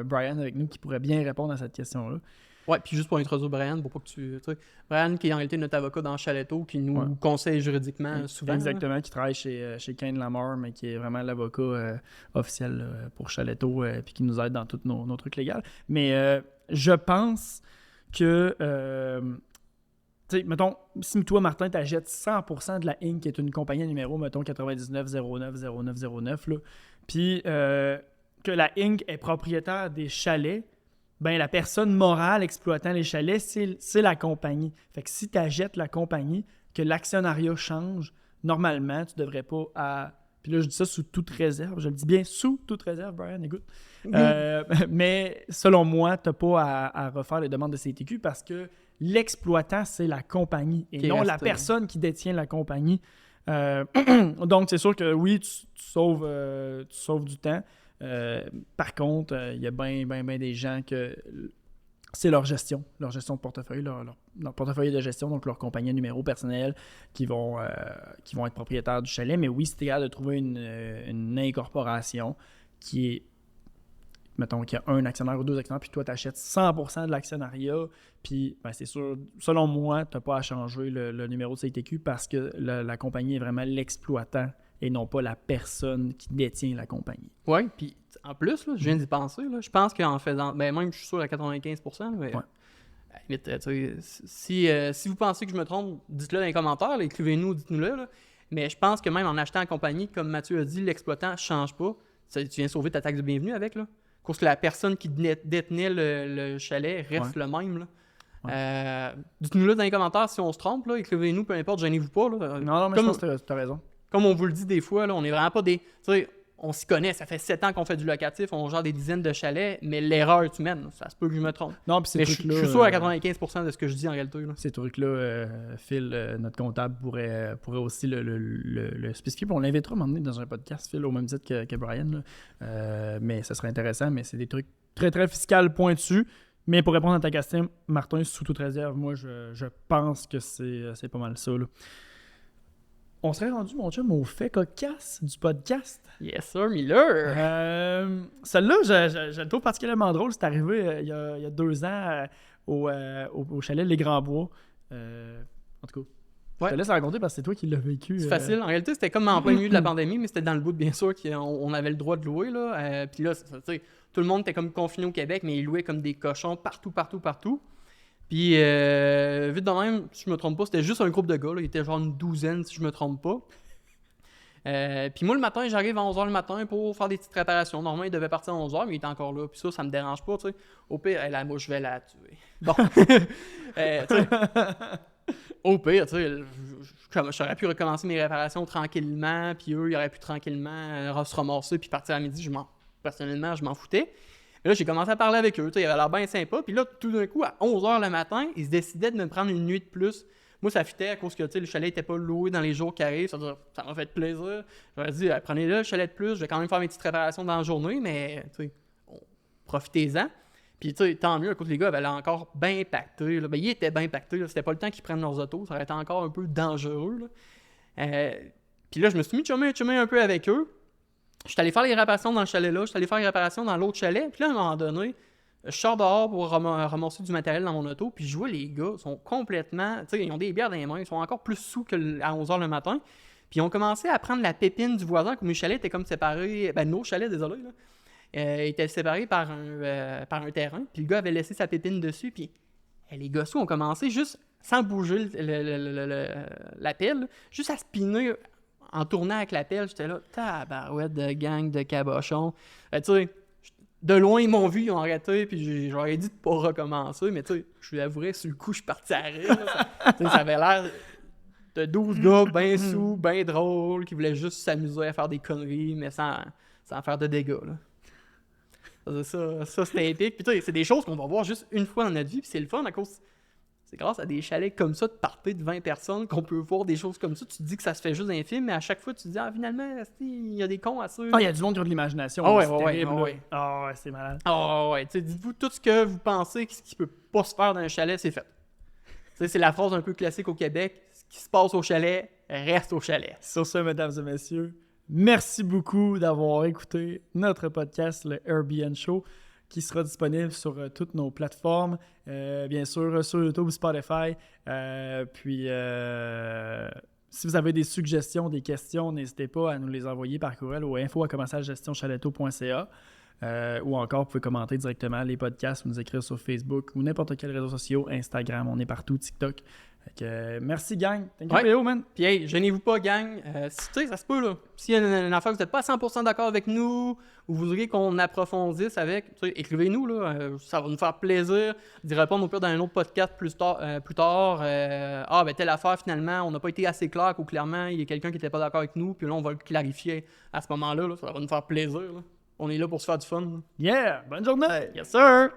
Brian avec nous qui pourrait bien répondre à cette question-là. Ouais, puis juste pour introduire Brian, pour pas que tu... Brian, qui est en réalité notre avocat dans Chaletto, qui nous conseille juridiquement souvent. Exactement, qui travaille chez Kane Lamar, mais qui est vraiment l'avocat officiel pour Chaletto, puis qui nous aide dans tous nos trucs légaux. Mais je pense que... tu sais, mettons, si toi, Martin, t'achètes 100% de la Inc., qui est une compagnie numéro, mettons, 99090909, là, puis que la Inc. est propriétaire des chalets, ben la personne morale exploitant les chalets, c'est la compagnie. Fait que si tu achètes la compagnie, que l'actionnariat change, normalement, tu devrais pas... Puis là, je dis ça sous toute réserve. Je le dis bien sous toute réserve, Brian, écoute. Mais selon moi, tu n'as pas à refaire les demandes de CTQ parce que l'exploitant, c'est la compagnie et non la personne qui détient la compagnie. Donc, c'est sûr que oui, tu sauves du temps. Par contre, il y a bien des gens que c'est leur gestion de portefeuille, leur portefeuille de gestion, donc leur compagnie numéro personnel qui vont être propriétaires du chalet. Mais oui, si tu es capable de trouver une incorporation qui est, mettons qu'il y a un actionnaire ou deux actionnaires, puis toi, tu achètes 100% de l'actionnariat, puis ben, c'est sûr, selon moi, tu n'as pas à changer le numéro de CTQ parce que la compagnie est vraiment l'exploitant et non pas la personne qui détient la compagnie. Ouais, puis en plus, là, je viens d'y penser, là, je pense qu'en faisant, ben même je suis sûr à 95%, mais Ouais. à la limite, tu sais, si vous pensez que je me trompe, dites-le dans les commentaires, là, écrivez-nous, dites-nous-le, là. Mais je pense que même en achetant en compagnie, comme Mathieu a dit, l'exploitant ne change pas. Tu viens sauver ta taxe de bienvenue avec, là. Parce que la personne qui détenait le chalet reste le même, là. Dites-nous-le dans les commentaires si on se trompe, là. Écrivez-nous, peu importe, gênez-vous pas, là. Non, mais je pense que tu as raison. Comme on vous le dit des fois, là, on n'est vraiment pas des... Tu sais, on s'y connaît, ça fait 7 ans qu'on fait du locatif, on gère des dizaines de chalets, mais l'erreur est humaine, ça se peut que je me trompe. Non, puis Mais je suis sûr à 95% de ce que je dis en réalité. Là. Ces trucs-là, Phil, notre comptable, pourrait aussi le spécifier. Puis on l'invitera à m'emmener dans un podcast, Phil, au même titre que Brian. Là. Mais ça serait intéressant, mais c'est des trucs très, très fiscales pointus. Mais pour répondre à ta question, Martin, sous toute réserve, moi, je pense que c'est pas mal ça. Là. On serait rendu, mon chum, au fait cocasse du podcast. Yes, sir, Miller! Celle-là, je le trouve particulièrement drôle. C'est arrivé il y a 2 ans au chalet Les Grands Bois. En tout cas, je te laisse raconter parce que c'est toi qui l'as vécu. C'est facile. En réalité, c'était comme en plein milieu de la pandémie, mais c'était dans le bout, bien sûr, qu'on avait le droit de louer. Là. Puis là, tout le monde était comme confiné au Québec, mais ils louaient comme des cochons partout. Puis, vite de même, si je me trompe pas, c'était juste un groupe de gars. Là. Il était genre une douzaine, si je me trompe pas. Puis moi, le matin, j'arrive à 11h le matin pour faire des petites réparations. Normalement, il devait partir à 11h, mais il était encore là. Puis ça me dérange pas, tu sais. Au pire, là, moi, je vais la tuer. Bon. Au pire, tu sais, j'aurais pu recommencer mes réparations tranquillement. Puis eux, ils auraient pu tranquillement se ramasser puis partir à midi. Personnellement, je m'en foutais. Et là, j'ai commencé à parler avec eux. Ils avaient l'air bien sympa. Puis là, tout d'un coup, à 11h le matin, ils se décidaient de me prendre une nuit de plus. Moi, ça fitait à cause que le chalet n'était pas loué dans les jours qui arrivent. Ça m'a fait plaisir. J'aurais dit, prenez-le, le chalet de plus. Je vais quand même faire mes petites réparations dans la journée, mais profitez-en. Puis, tant mieux, à cause les gars avaient l'air encore bien pactés. Ben, ils étaient bien pactés. Là. C'était pas le temps qu'ils prennent leurs autos. Ça aurait été encore un peu dangereux. Là. Puis là, je me suis mis chumé un peu avec eux. Je suis allé faire les réparations dans le chalet-là. Je suis allé faire les réparations dans l'autre chalet. Puis là, à un moment donné, je sors dehors pour ramasser du matériel dans mon auto. Puis je vois les gars sont complètement... Tu sais, ils ont des bières dans les mains. Ils sont encore plus sous qu'à 11h le matin. Puis ils ont commencé à prendre la pépine du voisin. Comme mes chalets étaient comme séparés... Ben, nos chalets, désolé, là. Étaient séparés par un terrain. Puis le gars avait laissé sa pépine dessus. Puis les gossous ont commencé juste, sans bouger la pelle, juste à spinner... En tournant avec la pelle, j'étais là, tabarouette de gang de cabochons. Tu sais, de loin, ils m'ont vu, ils ont arrêté, puis j'aurais dit de pas recommencer, mais tu sais, je lui avouerais, sur le coup, je suis parti à rire. Ça avait l'air de 12 gars bien sous, bien drôles, qui voulaient juste s'amuser à faire des conneries, mais sans faire de dégâts. Là. Ça c'était épique. Puis tu sais, c'est des choses qu'on va voir juste une fois dans notre vie, puis c'est le fun à cause... C'est grâce à des chalets comme ça de party de 20 personnes qu'on peut voir des choses comme ça. Tu te dis que ça se fait juste dans les films, mais à chaque fois, tu te dis, finalement, il y a des cons à ça. Il y a du monde qui a de l'imagination. C'est terrible. Ouais, c'est malade. Dites-vous tout ce que vous pensez qui peut pas se faire dans un chalet, c'est fait. C'est la phrase un peu classique au Québec. Ce qui se passe au chalet, reste au chalet. Sur ce, mesdames et messieurs, merci beaucoup d'avoir écouté notre podcast, le Airbnb Show, qui sera disponible sur toutes nos plateformes, bien sûr sur YouTube, Spotify. Puis, si vous avez des suggestions, des questions, n'hésitez pas à nous les envoyer par courriel au info@commercialgestionchaleto.ca ou encore, vous pouvez commenter directement les podcasts ou nous écrire sur Facebook ou n'importe quel réseau social, Instagram, on est partout, TikTok. Merci, gang. Thank you, Léo, man. Puis, hey, gênez-vous pas, gang. Tu sais, ça se peut, là. S'il y a une affaire que vous n'êtes pas à 100% d'accord avec nous ou vous voudriez qu'on approfondisse avec, écrivez-nous, là. Ça va nous faire plaisir d'y répondre au pire dans un autre podcast plus tard. Telle affaire, finalement, on n'a pas été assez clair ou clairement, il y a quelqu'un qui n'était pas d'accord avec nous, puis là, on va le clarifier à ce moment-là. Là. Ça va nous faire plaisir, là. On est là pour se faire du fun. Là. Yeah! Bonne journée! Yes, sir!